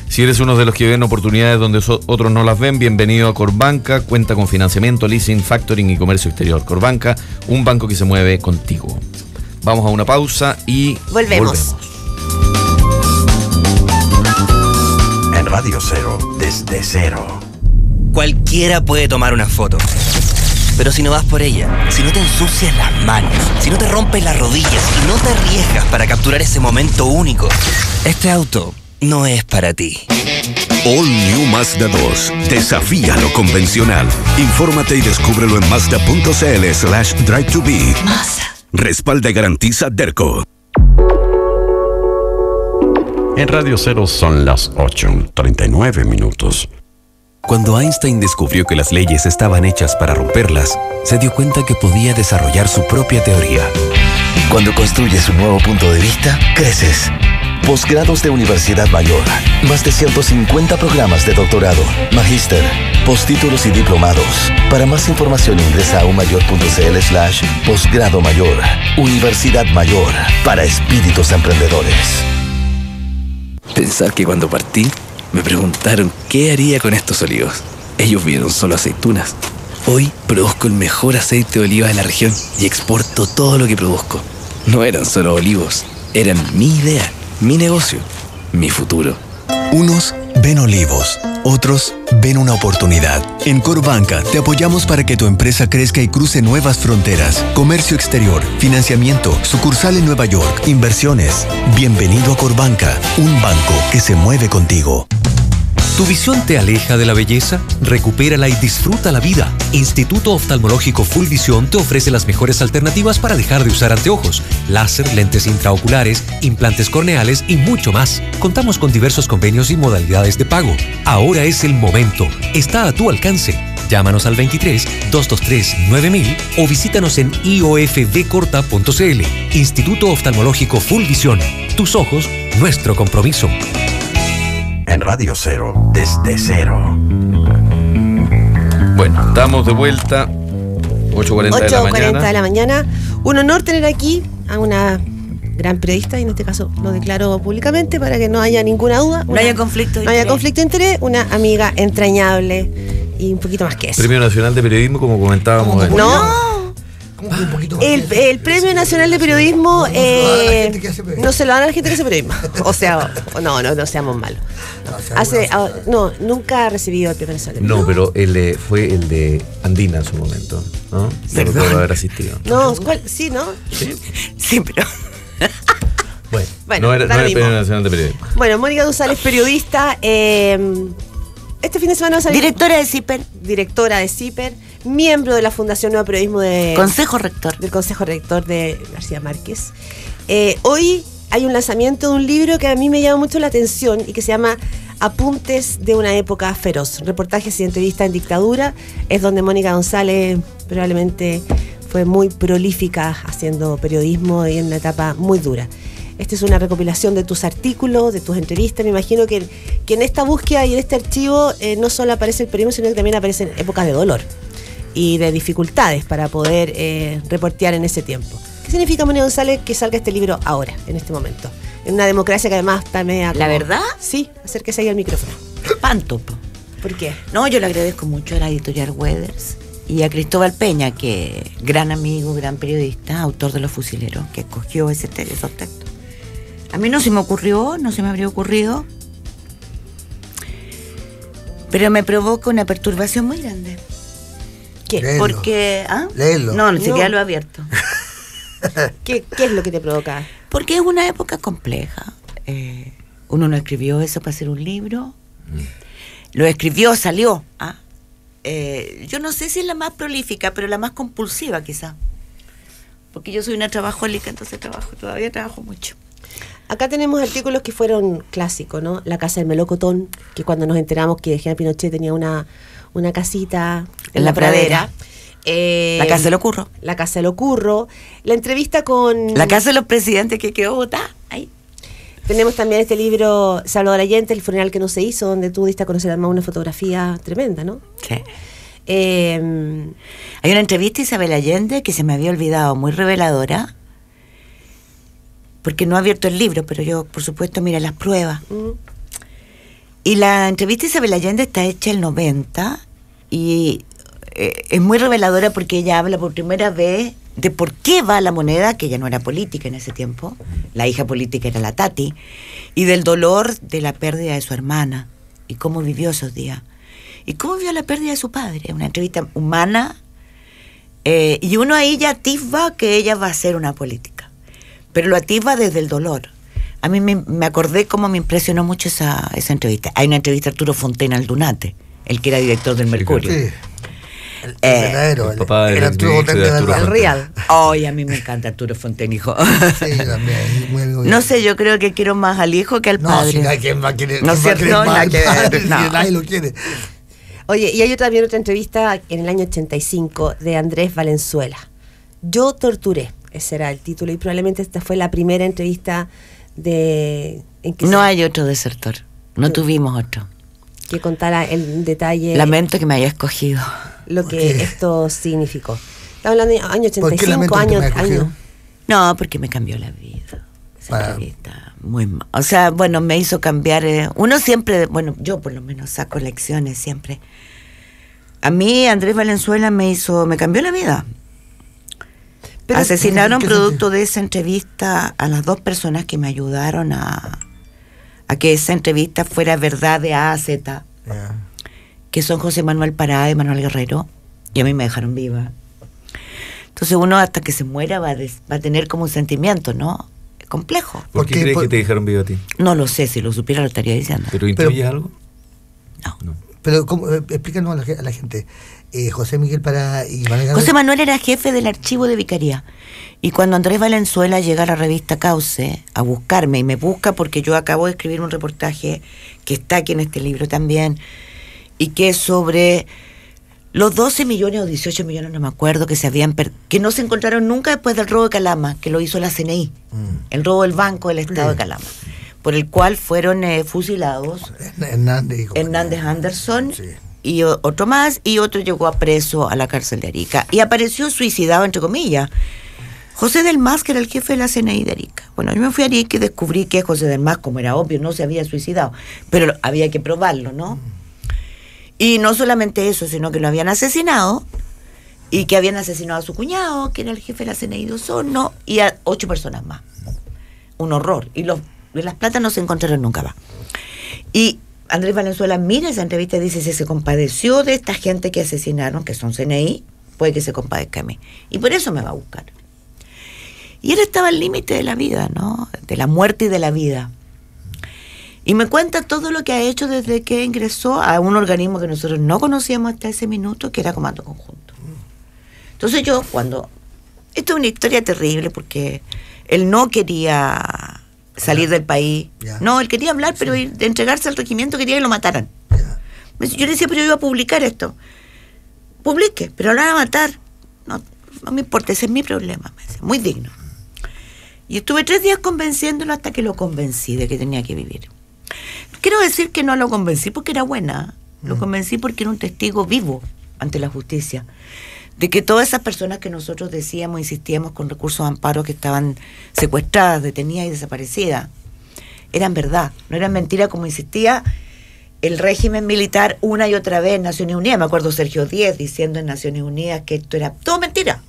Si eres uno de los que ven oportunidades donde otros no las ven, bienvenido a Corbanca. Cuenta con financiamiento, leasing, factoring y comercio exterior. Corbanca, un banco que se mueve contigo. Vamos a una pausa y volvemos. En Radio Cero, desde cero. Cualquiera puede tomar una foto. Pero si no vas por ella, si no te ensucias las manos, si no te rompes las rodillas y no te arriesgas para capturar ese momento único, este auto no es para ti. All New Mazda 2. Desafía lo convencional. Infórmate y descúbrelo en mazda.cl/drive2be. Mazda. Respalda y garantiza Derco. En Radio Cero son las 8:39 minutos. Cuando Einstein descubrió que las leyes estaban hechas para romperlas, se dio cuenta que podía desarrollar su propia teoría. Cuando construyes un nuevo punto de vista, creces. Posgrados de Universidad Mayor. Más de 150 programas de doctorado, magíster, postítulos y diplomados. Para más información ingresa a umayor.cl/posgrado mayor. Universidad Mayor, para espíritus emprendedores. Pensar que cuando partí, me preguntaron qué haría con estos olivos. Ellos vieron solo aceitunas. Hoy produzco el mejor aceite de oliva de la región y exporto todo lo que produzco. No eran solo olivos, eran mi idea, mi negocio, mi futuro. Unos ven olivos, otros ven una oportunidad. En Corbanca te apoyamos para que tu empresa crezca y cruce nuevas fronteras. Comercio exterior, financiamiento, sucursal en Nueva York, inversiones. Bienvenido a Corbanca, un banco que se mueve contigo. ¿Tu visión te aleja de la belleza? Recupérala y disfruta la vida. Instituto Oftalmológico Full Visión te ofrece las mejores alternativas para dejar de usar anteojos, láser, lentes intraoculares, implantes corneales y mucho más. Contamos con diversos convenios y modalidades de pago. Ahora es el momento. Está a tu alcance. Llámanos al 23-223-9000 o visítanos en iofdcorta.cl. Instituto Oftalmológico Full Visión. Tus ojos, nuestro compromiso. En Radio Cero, desde cero. Bueno, estamos de vuelta. 8:40 de la mañana. 8:40 de la mañana. Un honor tener aquí a una gran periodista, y en este caso lo declaro públicamente para que no haya ninguna duda. No haya conflicto de interés. No haya conflicto de interés. Una amiga entrañable y un poquito más que eso. Premio Nacional de Periodismo, como comentábamos. No. Un poquito más El Premio Nacional de Periodismo no se lo dan a la gente que hace periodismo. O sea, no seamos malos. Nunca ha recibido el Premio Nacional de Periodismo. No, pero fue el de Andina en su momento, ¿no? No recuerdo haber asistido. No, sí, ¿no? Sí, pero... Bueno, no era el Premio Nacional de Periodismo. Bueno, Mónica González, periodista. Este fin de semana va a salir. Directora de CIPER. Directora de CIPER, miembro de la Fundación Nuevo Periodismo del Consejo Rector de García Márquez. Hoy hay un lanzamiento de un libro que a mí me llama mucho la atención y que se llama Apuntes de una época feroz. Reportajes y entrevistas en dictadura. Es donde Mónica González probablemente fue muy prolífica haciendo periodismo y en una etapa muy dura. Esta es una recopilación de tus artículos, de tus entrevistas. Me imagino que en esta búsqueda y en este archivo no solo aparece el periodismo, sino que también aparecen épocas de dolor y de dificultades para poder reportear en ese tiempo. ¿Qué significa, Mónica González, que salga este libro ahora, en este momento? En una democracia que además está media... ¿La verdad? Sí, acérquese ahí al micrófono. Espanto. ¿Por qué? No, yo le agradezco mucho a la editorial Weathers y a Cristóbal Peña, que gran amigo, gran periodista, autor de Los Fusileros, que escogió esos textos. A mí no se me habría ocurrido, pero me provoca una perturbación muy grande. ¿Qué? Léelo. Porque... Léelo. No, ni siquiera lo he abierto. ¿Qué es lo que te provoca? Porque es una época compleja. Uno no escribió eso para hacer un libro. Lo escribió, salió. Yo no sé si es la más prolífica, pero la más compulsiva quizá. Porque yo soy una trabajólica, entonces todavía trabajo mucho. Acá tenemos artículos que fueron clásicos, ¿no? La casa del melocotón, que cuando nos enteramos que General Pinochet tenía una casita en la pradera. La casa del Ocurro. La casa del Ocurro. La entrevista con... La casa de los presidentes que quedó botada. Ahí. Tenemos también este libro, Salvador Allende, El funeral que no se hizo, donde tú diste a conocer además una fotografía tremenda, ¿no? Sí. Hay una entrevista a Isabel Allende que se me había olvidado, muy reveladora, porque no he abierto el libro, pero yo, por supuesto, miré las pruebas. Y la entrevista a Isabel Allende está hecha el 90 y es muy reveladora porque ella habla por primera vez de por qué va la moneda, que ella no era política en ese tiempo, la hija política era la Tati, y del dolor de la pérdida de su hermana y cómo vivió esos días. Y cómo vio la pérdida de su padre. Una entrevista humana, y uno ahí ya atisba que ella va a ser una política, pero lo atisba desde el dolor. A mí me acordé cómo me impresionó mucho esa entrevista. Hay una entrevista a Arturo Fontena Aldunate, el que era director del Mercurio. Sí. El verdadero, el papá del Arturo Fontena, el real. Ay, a mí me encanta Arturo Fontena, hijo. Sí, también, muy amigo. No sé, yo creo que quiero más al hijo que al padre. Si nadie va a querer, no es cierto, no, si nadie lo quiere. Oye, y hay también otra entrevista en el año 85 de Andrés Valenzuela. Yo torturé, ese era el título, y probablemente esta fue la primera entrevista en que no hay otro desertor, no tuvimos otro. Que contara el detalle. Lamento que me haya escogido. Lo que esto significó. Estamos hablando de año 85, año. No, porque me cambió la vida. Esa entrevista, muy mal. O sea, bueno, me hizo cambiar. Uno siempre, bueno, yo por lo menos saco lecciones siempre. A mí, Andrés Valenzuela me cambió la vida. Pero asesinaron producto de esa entrevista a las dos personas que me ayudaron a que esa entrevista fuera verdad de A a Z. Yeah. Que son José Manuel Parada y Manuel Guerrero, y a mí me dejaron viva. Entonces uno hasta que se muera va a tener como un sentimiento, ¿no? Complejo. ¿Por qué crees que te dejaron viva a ti? No lo sé, si lo supiera lo estaría diciendo. ¿Pero intuyes algo? No. Pero explícanos a la gente. José Miguel Parada y Manuel Guerrero. José Manuel era jefe del archivo de Vicaría. Y cuando Andrés Valenzuela llega a la revista Cauce a buscarme, y me busca porque yo acabo de escribir un reportaje que está aquí en este libro también, y que es sobre los 12 millones o 18 millones, no me acuerdo, que no se encontraron nunca después del robo de Calama, que lo hizo la CNI, el robo del Banco del Estado de Calama, por el cual fueron fusilados Hernández Anderson y otro más, y otro llegó a preso a la cárcel de Arica, y apareció suicidado, entre comillas, José del Mas, que era el jefe de la CNI de Arica. Bueno, yo me fui a Arica y descubrí que José del Mas, como era obvio, no se había suicidado, pero había que probarlo, ¿no? Y no solamente eso, sino que lo habían asesinado, y que habían asesinado a su cuñado, que era el jefe de la CNI de Osorno, y a 8 personas más. Un horror. Y las platas no se encontraron nunca más. Y Andrés Valenzuela mira esa entrevista y dice, si se compadeció de esta gente que asesinaron, que son CNI, puede que se compadezca a mí. Y por eso me va a buscar. Y él estaba al límite de la vida, ¿no? De la muerte y de la vida. Y me cuenta todo lo que ha hecho desde que ingresó a un organismo que nosotros no conocíamos hasta ese minuto, que era Comando Conjunto. Entonces yo, esto es una historia terrible, porque él no quería salir del país. No, él quería hablar, pero de entregarse al regimiento quería que lo mataran. Yo le decía, pero yo iba a publicar esto. Publique, pero lo van a matar. No me importa, ese es mi problema, me decía, muy digno. Y estuve 3 días convenciéndolo hasta que lo convencí de que tenía que vivir. Quiero decir que no lo convencí porque era buena, lo convencí porque era un testigo vivo ante la justicia, de que todas esas personas que nosotros decíamos, insistíamos con recursos de amparo, que estaban secuestradas, detenidas y desaparecidas, eran verdad, no eran mentiras como insistía el régimen militar una y otra vez en Naciones Unidas. Me acuerdo Sergio Díez diciendo en Naciones Unidas que esto era todo mentira.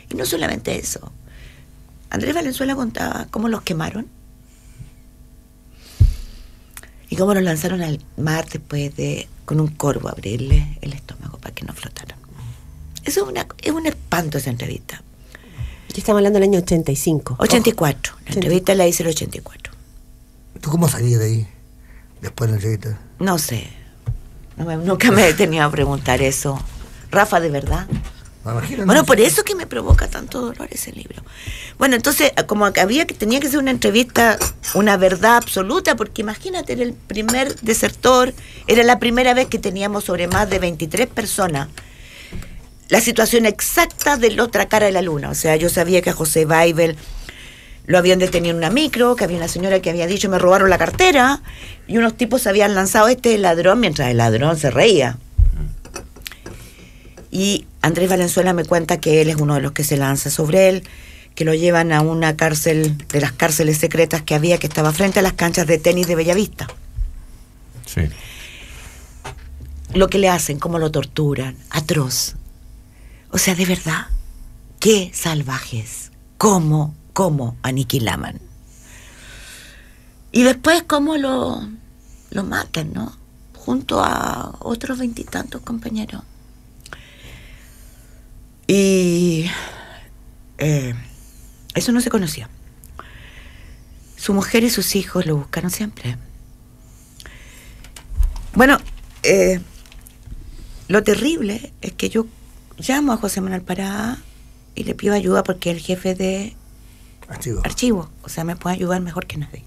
Y no solamente eso, Andrés Valenzuela contaba cómo los quemaron y cómo los lanzaron al mar después de, con un corvo, abrirle el estómago para que no flotaran. Eso es un espanto, esa entrevista. Aquí estamos hablando del año 85. 84. La entrevista la hice el 84. ¿Tú cómo salías de ahí después de la entrevista? No sé. Nunca me he detenido a preguntar eso. Rafa, ¿de verdad? Bueno, por eso que me provoca tanto dolor ese libro. Bueno, entonces, como tenía que ser una entrevista, una verdad absoluta, porque imagínate, era el primer desertor, era la primera vez que teníamos sobre más de 23 personas la situación exacta de la otra cara de la luna. O sea, yo sabía que a José Weibel lo habían detenido en una micro, que había una señora que había dicho, me robaron la cartera, y unos tipos se habían lanzado, este es el ladrón, mientras el ladrón se reía. Y Andrés Valenzuela me cuenta que él es uno de los que se lanza sobre él, que lo llevan a una cárcel, de las cárceles secretas que había, que estaba frente a las canchas de tenis de Bellavista. Sí. Lo que le hacen, cómo lo torturan, atroz. O sea, de verdad, qué salvajes, cómo aniquilaban. Y después cómo lo matan, ¿no? Junto a otros 20 y tantos compañeros. Y eso no se conocía. Su mujer y sus hijos lo buscaron siempre. Bueno, lo terrible es que yo llamo a José Manuel Parada y le pido ayuda porque es el jefe de archivo. O sea, me puede ayudar mejor que nadie.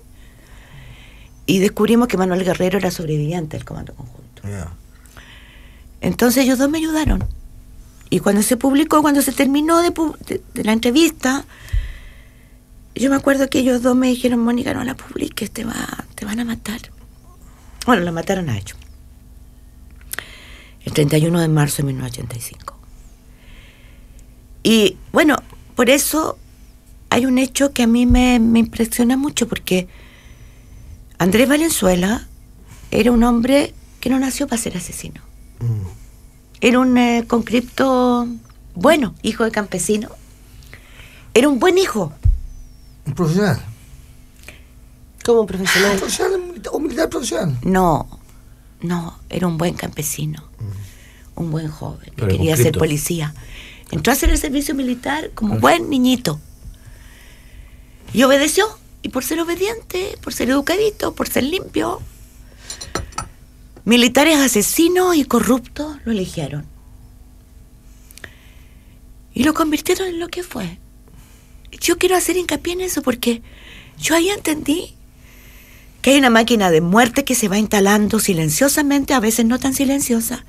Y descubrimos que Manuel Guerrero era sobreviviente del Comando Conjunto. Entonces ellos dos me ayudaron. Y cuando se publicó, cuando se terminó de la entrevista, yo me acuerdo que ellos dos me dijeron, Mónica, no la publiques, te van a matar. Bueno, la mataron a ellos. El 31 de marzo de 1985. Y bueno, por eso hay un hecho que a mí me impresiona mucho, porque Andrés Valenzuela era un hombre que no nació para ser asesino. Era un conscripto bueno, hijo de campesino. Era un buen hijo. ¿Un profesional? ¿Cómo un profesional? ¿Un militar profesional? No, era un buen campesino. Un buen joven, que quería ser policía. Entró a hacer el servicio militar como buen niñito. Y obedeció. Y por ser obediente, por ser educadito, por ser limpio, militares asesinos y corruptos lo eligieron. Y lo convirtieron en lo que fue. Yo quiero hacer hincapié en eso porque yo ahí entendí que hay una máquina de muerte que se va instalando silenciosamente, a veces no tan silenciosa,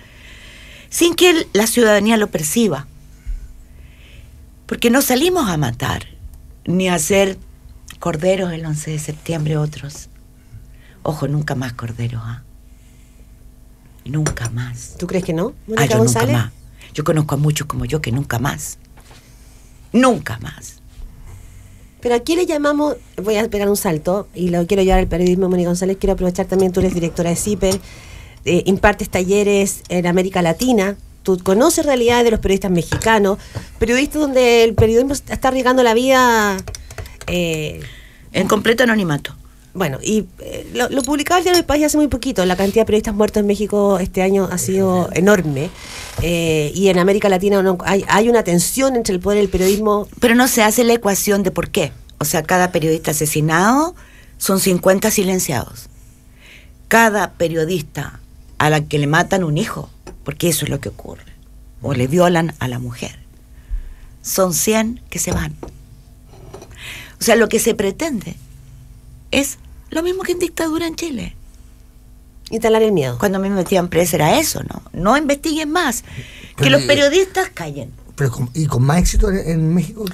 sin que la ciudadanía lo perciba. Porque no salimos a matar, ni a hacer corderos el 11 de septiembre otros. Ojo, nunca más corderos, ¿ah? Nunca más. ¿Tú crees que no, Mónica yo González? Nunca más. Yo conozco a muchos como yo que nunca más. Nunca más. Pero aquí le llamamos, voy a pegar un salto y lo quiero llevar al periodismo, Mónica González. Quiero aprovechar también, tú eres directora de CIPER, impartes talleres en América Latina. Tú conoces realidades de los periodistas mexicanos, periodistas donde el periodismo está arriesgando la vida en completo anonimato. Bueno, y lo publicaba el Diario del País hace muy poquito. La cantidad de periodistas muertos en México este año ha sido enorme. Y en América Latina hay una tensión entre el poder y el periodismo. Pero no se hace la ecuación de por qué. O sea, cada periodista asesinado son 50 silenciados. Cada periodista a la que le matan un hijo, porque eso es lo que ocurre, o le violan a la mujer, son 100 que se van. O sea, lo que se pretende es lo mismo que en dictadura en Chile. Instalar el miedo. Cuando me metían presa era eso, ¿no? No investiguen más. Que los periodistas callen. Pero ¿y con más éxito en México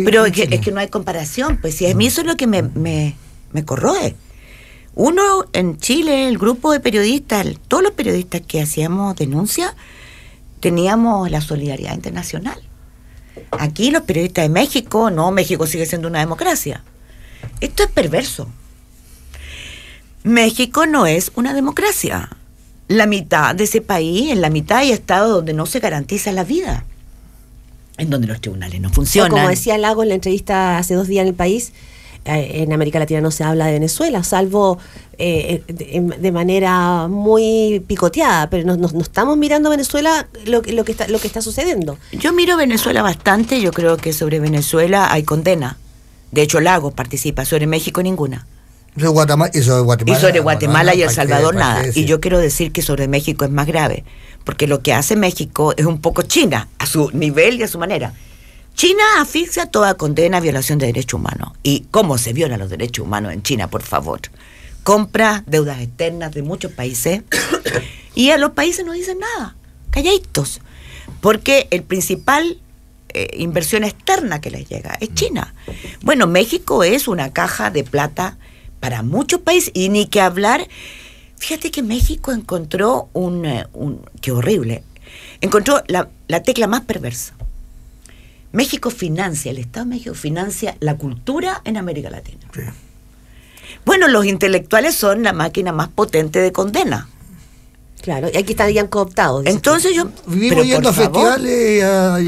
pero es que no hay comparación. Pues si a mí eso es lo que me corroe. Uno, en Chile, el grupo de periodistas, todos los periodistas que hacíamos denuncias, teníamos la solidaridad internacional. Aquí los periodistas de México, no, México sigue siendo una democracia. Esto es perverso. México no es una democracia. La mitad de ese país, en la mitad hay estados donde no se garantiza la vida, en donde los tribunales no funcionan. O como decía Lago en la entrevista hace 2 días en El País, en América Latina no se habla de Venezuela, salvo de manera muy picoteada, pero no estamos mirando a Venezuela lo que está sucediendo. Yo miro Venezuela bastante, yo creo que sobre Venezuela hay condena. De hecho, Lagos participa, sobre México ninguna. Y sobre Guatemala y El Salvador nada. Y yo quiero decir que sobre México es más grave, porque lo que hace México es un poco China, a su nivel y a su manera. China asfixia toda condena a violación de derechos humanos. ¿Y cómo se violan los derechos humanos en China, por favor? Compra deudas externas de muchos países y a los países no dicen nada, calladitos, porque el principal inversión externa que les llega es China. Bueno, México es una caja de plata para muchos países, y ni que hablar. Fíjate que México encontró qué horrible, encontró la tecla más perversa. México financia, el Estado de México financia la cultura en América Latina. Sí. Bueno, los intelectuales son la máquina más potente de condena. Claro, y aquí estarían cooptados. Entonces yo... Vivimos yendo a festivales y a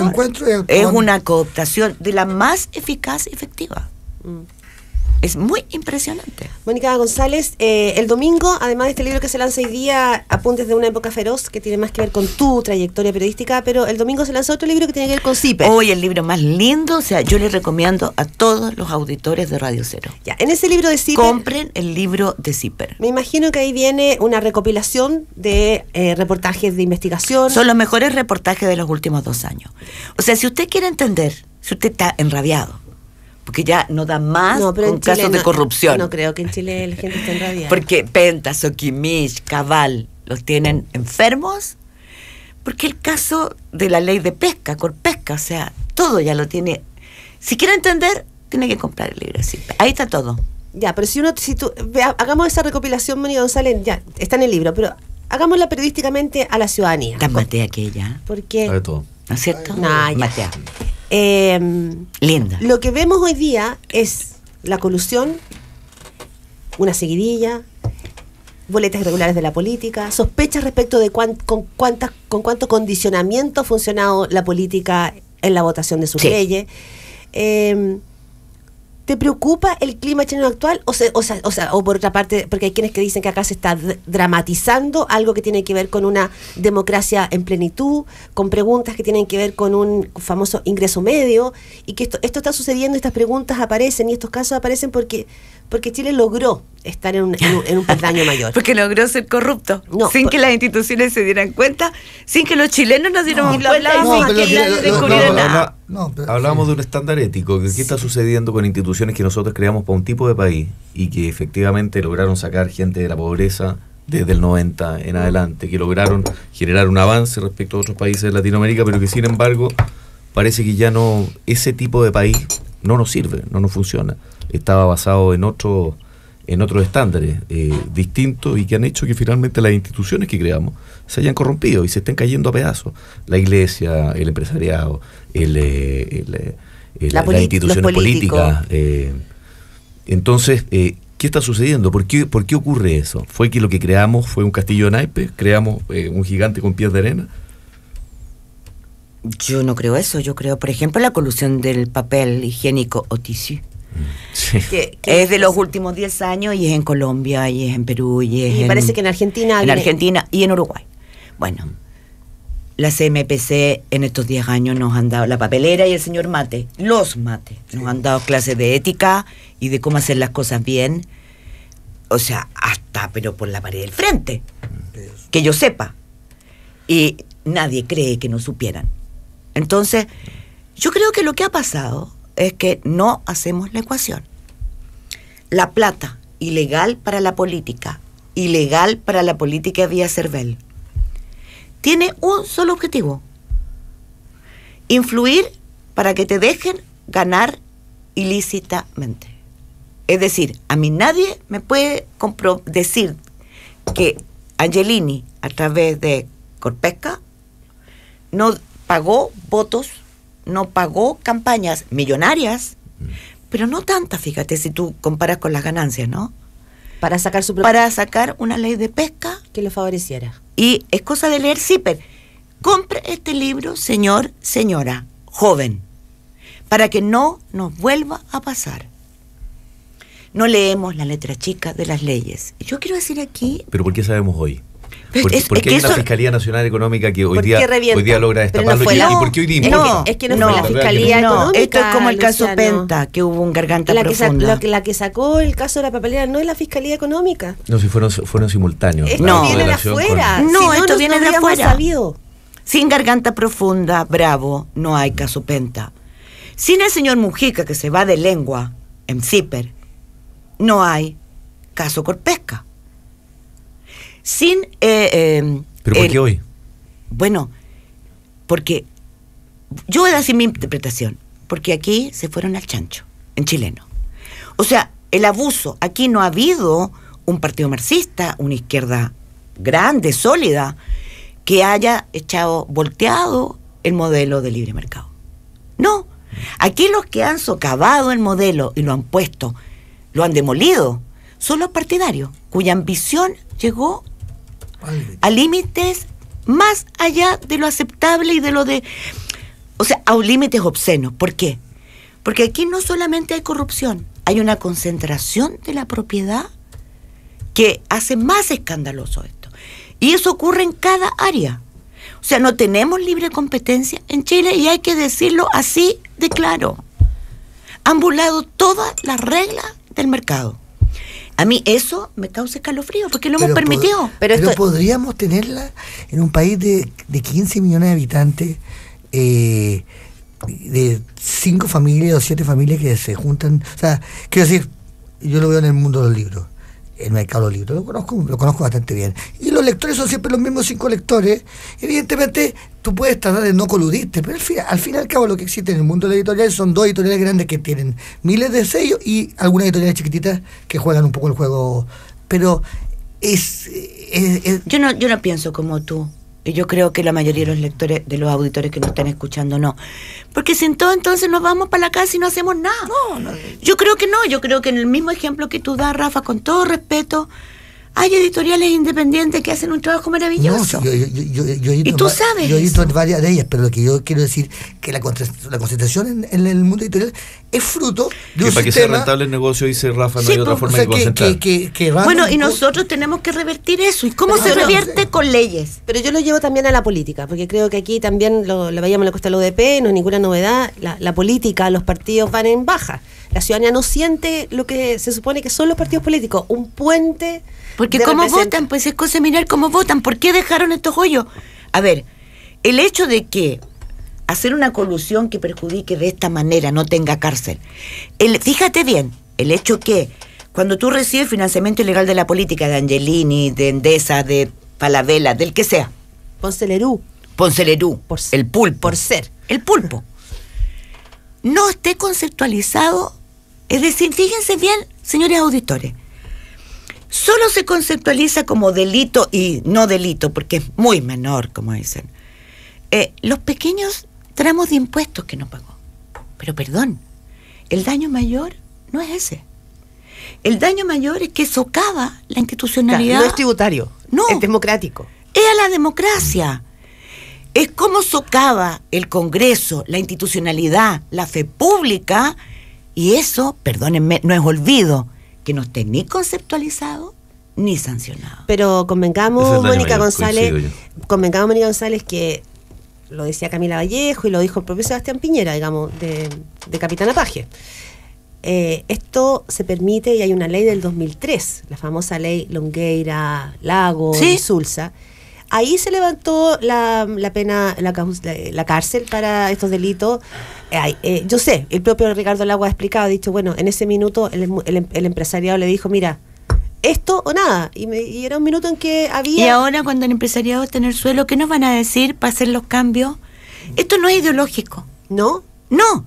encuentros. Es una cooptación de la más eficaz y efectiva. Es muy impresionante. Mónica González, el domingo, además de este libro que se lanza hoy día, Apuntes de una época feroz, que tiene más que ver con tu trayectoria periodística, pero el domingo se lanza otro libro que tiene que ver con CIPER. Hoy el libro más lindo, o sea, yo le recomiendo a todos los auditores de Radio Cero. Ya, en ese libro de CIPER... Compren el libro de CIPER. Me imagino que ahí viene una recopilación de reportajes de investigación. Son los mejores reportajes de los últimos 2 años. O sea, si usted quiere entender, si usted está enrabiado, porque ya no da más con casos de corrupción. No creo que en Chile la gente esté enrabiada. Porque Penta, Soquimich, Cabal, los tienen enfermos. Porque el caso de la ley de pesca, Corpesca, o sea, todo ya lo tiene. Si quiere entender, tiene que comprar el libro. Sí. Ahí está todo. Ya, pero hagamos esa recopilación, Mónica González, ya, está en el libro, pero hagámosla periodísticamente a la ciudadanía. Tan matea aquella. ¿Por qué? Sabe todo. ¿No es cierto? No, matea. Linda. Lo que vemos hoy día es la colusión, una seguidilla, boletas irregulares de la política, sospechas respecto de con cuánto condicionamiento ha funcionado la política en la votación de sus leyes. ¿Te preocupa el clima chileno actual? O por otra parte, porque hay quienes que dicen que acá se está dramatizando algo que tiene que ver con una democracia en plenitud, con preguntas que tienen que ver con un famoso ingreso medio, y que esto está sucediendo, estas preguntas aparecen y estos casos aparecen porque Chile logró estar en un peldaño mayor. Porque logró ser corrupto, sin que las instituciones se dieran cuenta, sin que los chilenos nos diéramos cuenta, sin que nadie descubriera nada. Hablábamos de un estándar ético. ¿Qué está sucediendo con instituciones que nosotros creamos para un tipo de país y que efectivamente lograron sacar gente de la pobreza desde el 90 en adelante, que lograron generar un avance respecto a otros países de Latinoamérica, pero que sin embargo parece que ya no, ese tipo de país no nos sirve, no nos funciona. Estaba basado en otros estándares distintos y que han hecho que finalmente las instituciones que creamos se hayan corrompido y se estén cayendo a pedazos. La iglesia, el empresariado, las instituciones políticas. Entonces, ¿qué está sucediendo? ¿Por qué ocurre eso? ¿Fue que lo que creamos fue un castillo de naipes? ¿Creamos un gigante con pies de arena? Yo no creo eso. Yo creo, por ejemplo, la colusión del papel higiénico o tissu. Sí. Que es de los últimos 10 años y es en Colombia y es en Perú y parece que en Argentina Argentina y en Uruguay. Bueno, la CMPC en estos 10 años nos han dado, la papelera y el señor Mate, los Mate, nos han dado clases de ética y de cómo hacer las cosas bien, o sea, hasta pero por la pared del frente, que yo sepa, y nadie cree que no supieran. Entonces, yo creo que lo que ha pasado es que no hacemos la ecuación. La plata, ilegal para la política vía CERVEL, tiene un solo objetivo: influir para que te dejen ganar ilícitamente. Es decir, a mí nadie me puede decir que Angelini, a través de Corpesca, no pagó votos, no pagó campañas millonarias, pero no tantas, fíjate, si tú comparas con las ganancias, ¿no? Para sacar una ley de pesca que lo favoreciera. Y es cosa de leer Zipper. Compre este libro, señor, señora, joven, para que no nos vuelva a pasar. No leemos la letra chica de las leyes. Y yo quiero decir aquí... ¿Pero por qué sabemos hoy? Es ¿Por qué que hay una eso, Fiscalía Nacional Económica que hoy día logra destaparlo? ¿Y por qué hoy dimos? Es que no fue la Fiscalía Económica. Esto es como el caso Luciano. Penta, que hubo un garganta profunda. La que sacó el caso de la papelera no es la Fiscalía Económica. No, si fueron simultáneos. Esto viene de afuera. Esto viene de afuera. Sabido. Sin garganta profunda, bravo, no hay caso Penta. Sin el señor Mujica, que se va de lengua en Zipper, no hay caso Corpesca. Sin... ¿Pero por qué hoy? Bueno, porque yo voy a decir mi interpretación, porque aquí se fueron al chancho, en chileno. O sea, el abuso, aquí no ha habido un partido marxista, una izquierda grande, sólida, que haya volteado el modelo de libre mercado. No, aquí los que han socavado el modelo y lo han puesto, lo han demolido, son los partidarios, cuya ambición llegó a límites más allá de lo aceptable y de lo de... O sea, a límites obscenos. ¿Por qué? Porque aquí no solamente hay corrupción, hay una concentración de la propiedad que hace más escandaloso esto. Y eso ocurre en cada área. O sea, no tenemos libre competencia en Chile y hay que decirlo así de claro. Han violado todas las reglas del mercado. A mí eso me causa escalofrío, porque lo hemos permitido. Pero podríamos tenerla en un país de 15 millones de habitantes, de 5 familias o 7 familias que se juntan. O sea, quiero decir, yo lo veo en el mundo de los libros, el mercado de los libros, lo conozco bastante bien. Y los lectores son siempre los mismos 5 lectores. Evidentemente, tú puedes tratar de no coludirte, pero al fin y al cabo lo que existe en el mundo de la editorial son 2 editoriales grandes que tienen miles de sellos y algunas editoriales chiquititas que juegan un poco el juego. Pero Yo no pienso como tú. Y yo creo que la mayoría de los lectores, de los auditores que nos están escuchando, no. Porque sin todo, entonces nos vamos para la casa y no hacemos nada. No. Yo creo que no. Yo creo que en el mismo ejemplo que tú das, Rafa, con todo respeto, hay editoriales independientes que hacen un trabajo maravilloso. No, y tú sabes. Yo he visto varias de ellas, pero lo que yo quiero decir que la concentración en el mundo editorial es fruto de un sistema. Para que sea rentable el negocio, dice Rafa, no hay otra forma de concentrar. Bueno, y nosotros tenemos que revertir eso. ¿Y cómo se revierte? Con leyes. Pero yo lo llevo también a la política, porque creo que aquí también lo veíamos en la cuesta del UDP, no es ninguna novedad. La política, los partidos van en baja. La ciudadanía no siente lo que se supone que son los partidos políticos, un puente. Porque cómo votan, pues es cosa de mirar cómo votan. ¿Por qué dejaron estos hoyos? A ver, el hecho de que hacer una colusión que perjudique de esta manera no tenga cárcel. Fíjate bien, el hecho que Cuando tú recibes financiamiento ilegal de la política, de Angelini, de Endesa, de Falabella, del que sea. Ponce Lerú, el pulpo. Por ser. El pulpo. No esté conceptualizado, es decir, fíjense bien, señores auditores, solo se conceptualiza como delito y no delito, porque es muy menor, como dicen, los pequeños tramos de impuestos que no pagó. Pero perdón, el daño mayor no es ese. El daño mayor es que socava la institucionalidad. No es tributario, no, es democrático. Es a la democracia. Es como socava el Congreso, la institucionalidad, la fe pública, y eso, perdónenme, no es olvido, que no esté ni conceptualizado ni sancionado. Pero convengamos, Mónica González, que lo decía Camila Vallejo y lo dijo el propio Sebastián Piñera, digamos, de Capitana Paje. Esto se permite, y hay una ley del 2003, la famosa ley Longueira, Lago, ¿sí? Sulza. Ahí se levantó la pena, la cárcel para estos delitos. Yo sé, el propio Ricardo Lago ha explicado, ha dicho, bueno, en ese minuto el empresariado le dijo, mira, esto o nada. Y era un minuto en que había... Y ahora cuando el empresariado está en el suelo, ¿qué nos van a decir para hacer los cambios? Esto no es ideológico. ¿No? No.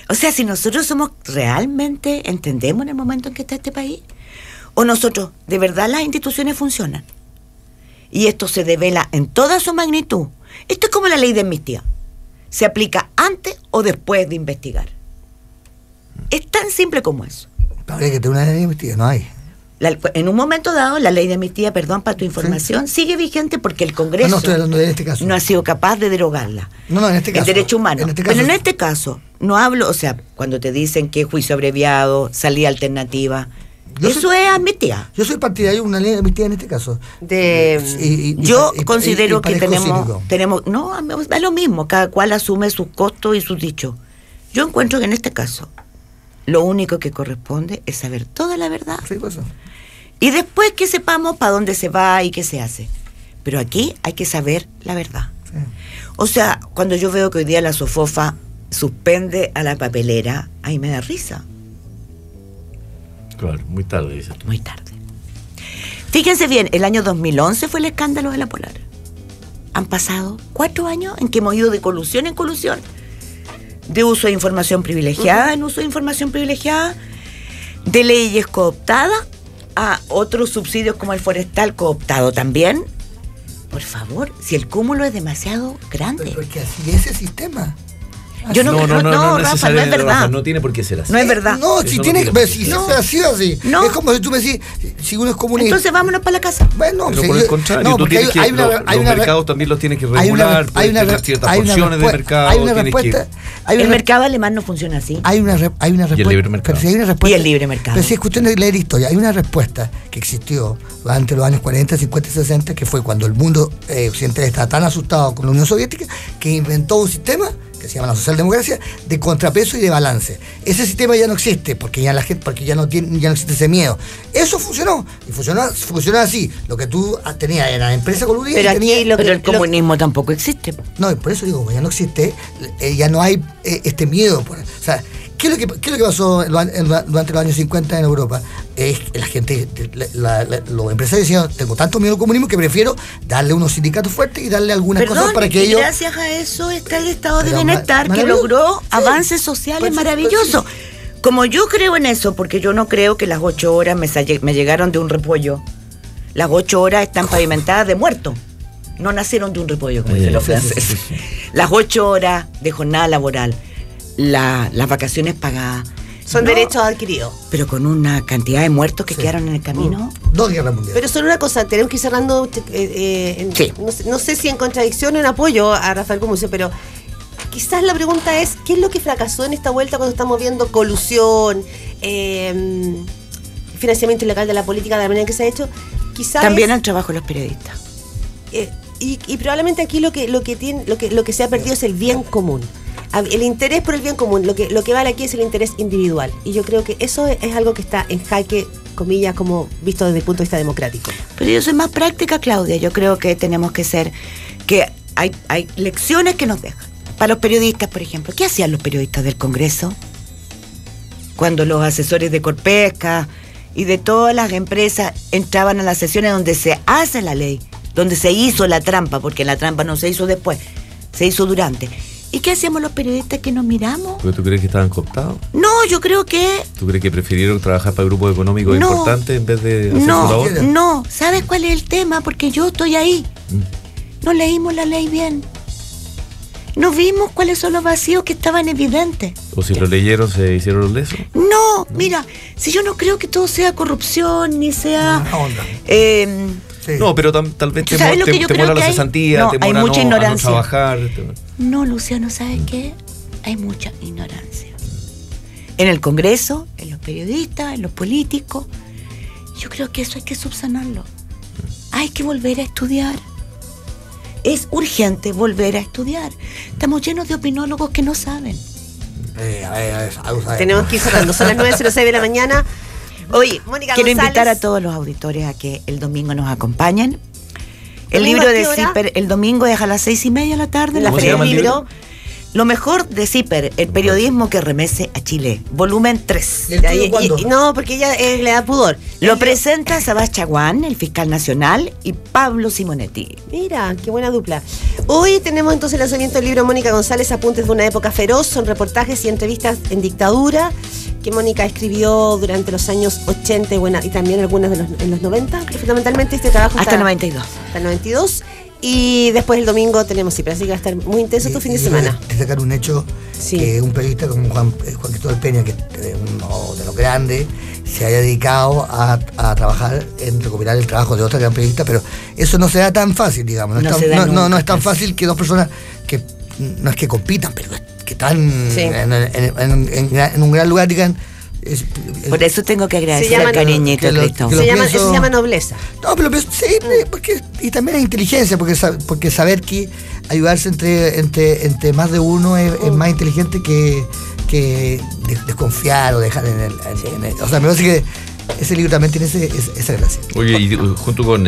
O sea, si nosotros realmente entendemos en el momento en que está este país, o nosotros, de verdad las instituciones funcionan. Y esto se devela en toda su magnitud. Esto es como la ley de amnistía. Se aplica antes o después de investigar. Es tan simple como eso. Habría que tener una ley de amnistía, no hay. En un momento dado, la ley de amnistía, perdón para tu información, ¿sí? Sigue vigente porque el Congreso no estoy hablando de este caso. No ha sido capaz de derogarla. No, en este caso. El derecho humano. Pero en este caso, no hablo, o sea, cuando te dicen que es juicio abreviado, salida alternativa... Eso es amnistía. Yo soy partidario de una ley de amnistía en este caso. Yo considero que tenemos no, da lo mismo, cada cual asume sus costos y sus dichos. Yo encuentro que en este caso lo único que corresponde es saber toda la verdad. Sí, pues. Y después que sepamos para dónde se va y qué se hace. Pero aquí hay que saber la verdad. Sí. O sea, cuando yo veo que hoy día la SOFOFA suspende a la papelera, ahí me da risa. Claro, muy tarde, dice. Muy tarde. Fíjense bien, el año 2011 fue el escándalo de la Polar. Han pasado 4 años en que hemos ido de colusión en colusión. De uso de información privilegiada en uso de información privilegiada, de leyes cooptadas a otros subsidios como el forestal cooptado también. Por favor, si el cúmulo es demasiado grande. Pero porque así es el sistema. Yo no, Rafa, no es verdad. Rafa, no tiene por qué ser así. No es verdad. No, si tiene que ser así. No. Es como si tú me decís, si uno es comunista. Entonces vámonos para la casa. Bueno, pero por el contrario, no, tú tienes que, los mercados también los tienes que regular, ciertas funciones de mercado. Hay una respuesta. El mercado alemán no funciona así. Hay una respuesta. Y el libre mercado. Si hay una respuesta, y el libre mercado. Pero si es cuestión de leer historia, hay una respuesta que existió durante los años 40, 50 y 60, que fue cuando el mundo occidental estaba tan asustado con la Unión Soviética, que inventó un sistema que se llama la socialdemocracia, de contrapeso y de balance. Ese sistema ya no existe, porque ya no existe ese miedo. Eso funcionó, y funcionó así. Lo que tú tenías era empresa coludida. Pero el comunismo tampoco existe. No, y por eso digo, ya no existe, ya no hay este miedo. O sea, ¿qué es lo que pasó durante los años 50 en Europa? Es que la gente, los empresarios decían, tengo tanto miedo al comunismo que prefiero darle unos sindicatos fuertes y darle algunas cosas para que ellos... gracias a eso está el estado de bienestar que logró avances sociales maravillosos. Como yo creo en eso, porque yo no creo que las 8 horas me llegaron de un repollo. Las 8 horas están pavimentadas de muerto. No nacieron de un repollo, como dicen los franceses. Las 8 horas de jornada laboral, las vacaciones pagadas, son derechos adquiridos. Pero con una cantidad de muertos que quedaron en el camino. 2 guerras mundiales. Pero solo una cosa, tenemos que ir cerrando. No sé si en contradicción o en apoyo a Rafael Gumucio, pero quizás la pregunta es: ¿qué es lo que fracasó en esta vuelta cuando estamos viendo colusión, financiamiento ilegal de la política de la manera que se ha hecho? Quizás también el trabajo de los periodistas. Y probablemente aquí lo que se ha perdido es el bien común. El interés por el bien común, lo que vale aquí es el interés individual. Y yo creo que eso es algo que está en jaque, comillas, como visto desde el punto de vista democrático. Pero yo soy más práctica, Claudia. Yo creo que tenemos que que hay lecciones que nos dejan. Para los periodistas, por ejemplo, ¿qué hacían los periodistas del Congreso? Cuando los asesores de Corpesca y de todas las empresas entraban a las sesiones donde se hace la ley, donde se hizo la trampa, porque la trampa no se hizo después, se hizo durante. ¿Y qué hacíamos los periodistas que nos miramos? ¿Pero tú crees que estaban cooptados? No, yo creo que... ¿Tú crees que prefirieron trabajar para grupos económicos importantes en vez de hacer su labor? No, ¿sabes cuál es el tema? Porque yo estoy ahí. No leímos la ley bien. No vimos cuáles son los vacíos que estaban evidentes. ¿O si lo leyeron se hicieron los lesos? No, mira, si yo no creo que todo sea corrupción, ni sea... No, pero tal vez te mola la cesantía, te mola hay mucha ignorancia. No trabajar. No, Luciano, ¿sabes qué? Hay mucha ignorancia. En el Congreso, en los periodistas, en los políticos. Yo creo que eso hay que subsanarlo. Hay que volver a estudiar. Es urgente volver a estudiar. Estamos llenos de opinólogos que no saben. Tenemos que ir cerrando. Son las 9:06 de la mañana. Oye, Mónica Quiero González, invitar a todos los auditores a que el domingo nos acompañen. El libro de Zipper el domingo es a las 6:30 de la tarde. La Feria del Libro. Lo mejor de Zipper, el periodismo que remece a Chile, volumen 3. No, porque ella le da pudor. Lo presenta Sabás Chaguán, el fiscal nacional, y Pablo Simonetti. Mira, qué buena dupla. Hoy tenemos entonces el lanzamiento del libro Mónica González, Apuntes de una época feroz. Son reportajes y entrevistas en dictadura que Mónica escribió durante los años 80 y también algunas en los 90. Fundamentalmente este trabajo hasta el 92. Hasta el 92. Y después el domingo tenemos Zipper, así que va a estar muy intenso tu fin de semana. Destacar un hecho, que un periodista como Juan Cristóbal Peña, que es uno de los grandes, se haya dedicado a trabajar en recopilar el trabajo de otra gran periodista, pero eso no se da tan fácil, digamos. No es tan fácil que dos personas que no es que compitan, pero que están en un gran lugar, digan... Por eso tengo que agradecer al cariñito de Cristóbal. Eso se llama nobleza. No, pero sí, porque, y también es inteligencia, porque saber que ayudarse entre más de uno es más inteligente que desconfiar o dejar en el... O sea, me parece que ese libro también tiene esa gracia. Oye, y junto con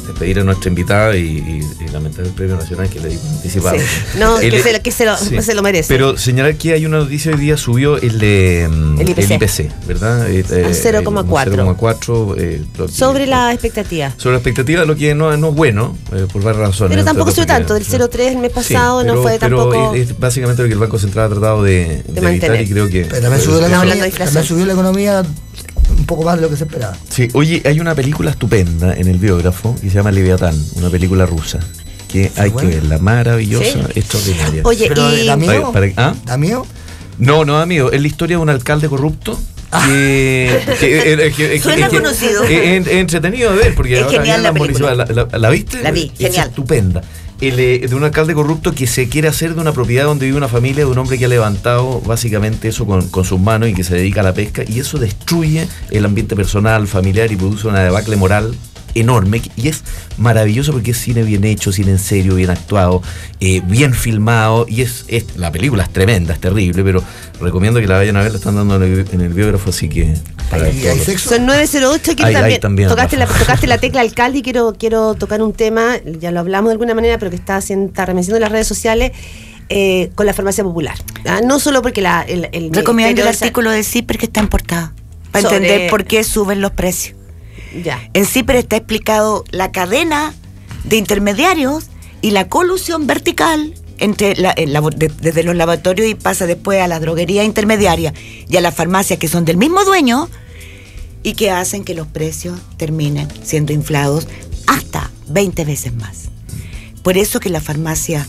despedir a nuestra invitada y lamentar el premio nacional que le dimos anticipado. Sí. No, que se lo merece. Pero señalar que hay una noticia hoy día, subió el IPC, ¿verdad? A 0,4. Sobre la expectativa. Sobre la expectativa, lo que no es bueno, por varias razones. Pero tampoco subió tanto, del 0,3 el mes pasado no fue tampoco... Pero es básicamente lo que el Banco Central ha tratado de evitar, y creo que... Pero también subió la economía un poco más de lo que se esperaba. Sí, oye, hay una película estupenda en el biógrafo que se llama Leviatán, una película rusa, que hay que verla, maravillosa, extraordinaria. Oye, pero ¿da miedo? ¿Da miedo? No da miedo, es la historia de un alcalde corrupto. Suena conocido. Es entretenido de ver, porque es genial la película. ¿La viste? La vi, es genial. Estupenda. De un alcalde corrupto que se quiere hacer de una propiedad donde vive una familia, de un hombre que ha levantado básicamente eso con sus manos y que se dedica a la pesca, y eso destruye el ambiente personal, familiar, y produce una debacle moral enorme, y es maravilloso porque es cine bien hecho, cine en serio, bien actuado, bien filmado, y la película es tremenda, es terrible, pero recomiendo que la vayan a ver, la están dando en el biógrafo, así que... ¿Hay sexo? Son 908, que también tocaste la tecla alcalde, y quiero tocar un tema, ya lo hablamos de alguna manera, pero que está remeciendo en las redes sociales, con la farmacia popular. No solo porque recomiendo el artículo de Zipper que está en portada, para entender por qué suben los precios. Ya. En Zipper está explicado la cadena de intermediarios y la colusión vertical entre desde los laboratorios y pasa después a la droguería intermediaria y a las farmacias que son del mismo dueño y que hacen que los precios terminen siendo inflados hasta 20 veces más. Por eso que la farmacia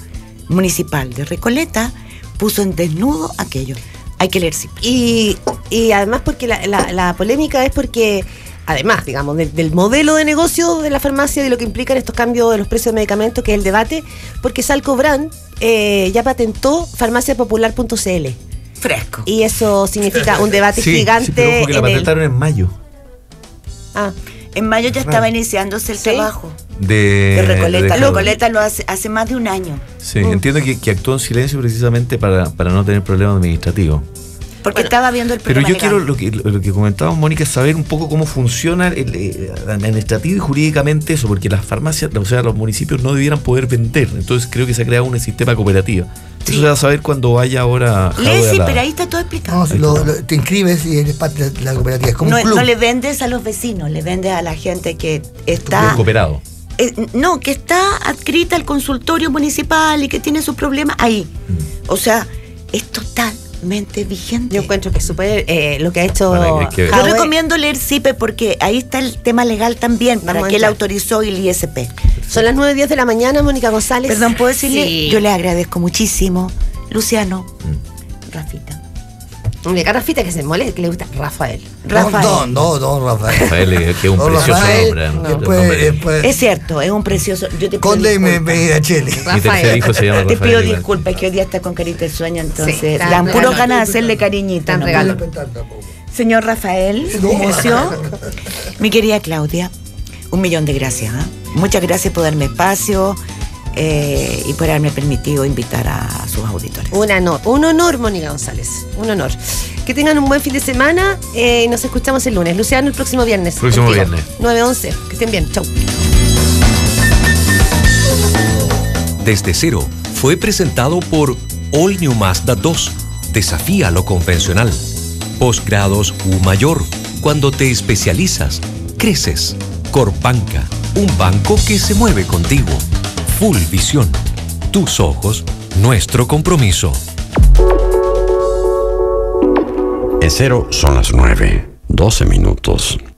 municipal de Recoleta puso en desnudo aquello. Hay que leer Zipper. Y además porque la polémica es porque... Además, digamos, del modelo de negocio de la farmacia, de lo que implican estos cambios de los precios de medicamentos, que es el debate, porque Salco Brand ya patentó farmaciapopular.cl. Fresco. Y eso significa un debate gigante. Sí, pero ojo que la patentaron en mayo. En mayo ya estaba iniciándose el trabajo de Recoleta. Recoleta lo hace más de un año. Sí, entiendo que actuó en silencio precisamente para no tener problemas administrativos. Porque estaba viendo el Pero programa. yo quiero, lo que comentábamos, Mónica, es saber un poco cómo funciona administrativo y jurídicamente eso, porque las farmacias, o sea, los municipios no debieran poder vender. Entonces creo que se ha creado un sistema cooperativo. Eso se va a saber cuando vaya ahora. Sí, pero ahí está todo explicado. No, te inscribes y eres parte de la cooperativa. Es como un club. No le vendes a los vecinos, le vendes a la gente que está... cooperado. No, que está adscrita al consultorio municipal y que tiene sus problemas ahí. O sea, es totalmente vigente. Yo encuentro que es súper lo que ha hecho. Bueno, yo recomiendo leer CIPE porque ahí está el tema legal también, para que él autorizó el ISP. Son las 9:10 de la mañana, Mónica González. Perdón, ¿puedo decirle? Yo le agradezco muchísimo, Luciano, Rafita. Única Rafita que se molesta, que le gusta Rafael. Rafael. No, Rafael. Rafael, que es un precioso nombre. Es cierto, es un precioso. Yo te Conde y Medacheli. Mi tercer hijo se llama Rafael. Te pido disculpas, que hoy día está con carita de sueño, entonces sí, dan puros ganas de hacerle cariñito. Regalo. Señor Rafael, Mucio, mi querida Claudia, 1.000.000 de gracias. Muchas gracias por darme espacio y por haberme permitido invitar a sus auditores. Un honor, Mónica González. Un honor. Que tengan un buen fin de semana y nos escuchamos el lunes. Luciano, el próximo viernes. Próximo viernes. 9:11. Que estén bien. Chau. Desde Cero fue presentado por All New Mazda 2. Desafía lo convencional. Posgrados U Mayor. Cuando te especializas, creces. Corbanca, un banco que se mueve contigo. Full Visión. Tus ojos, nuestro compromiso. En Cero son las 9:12.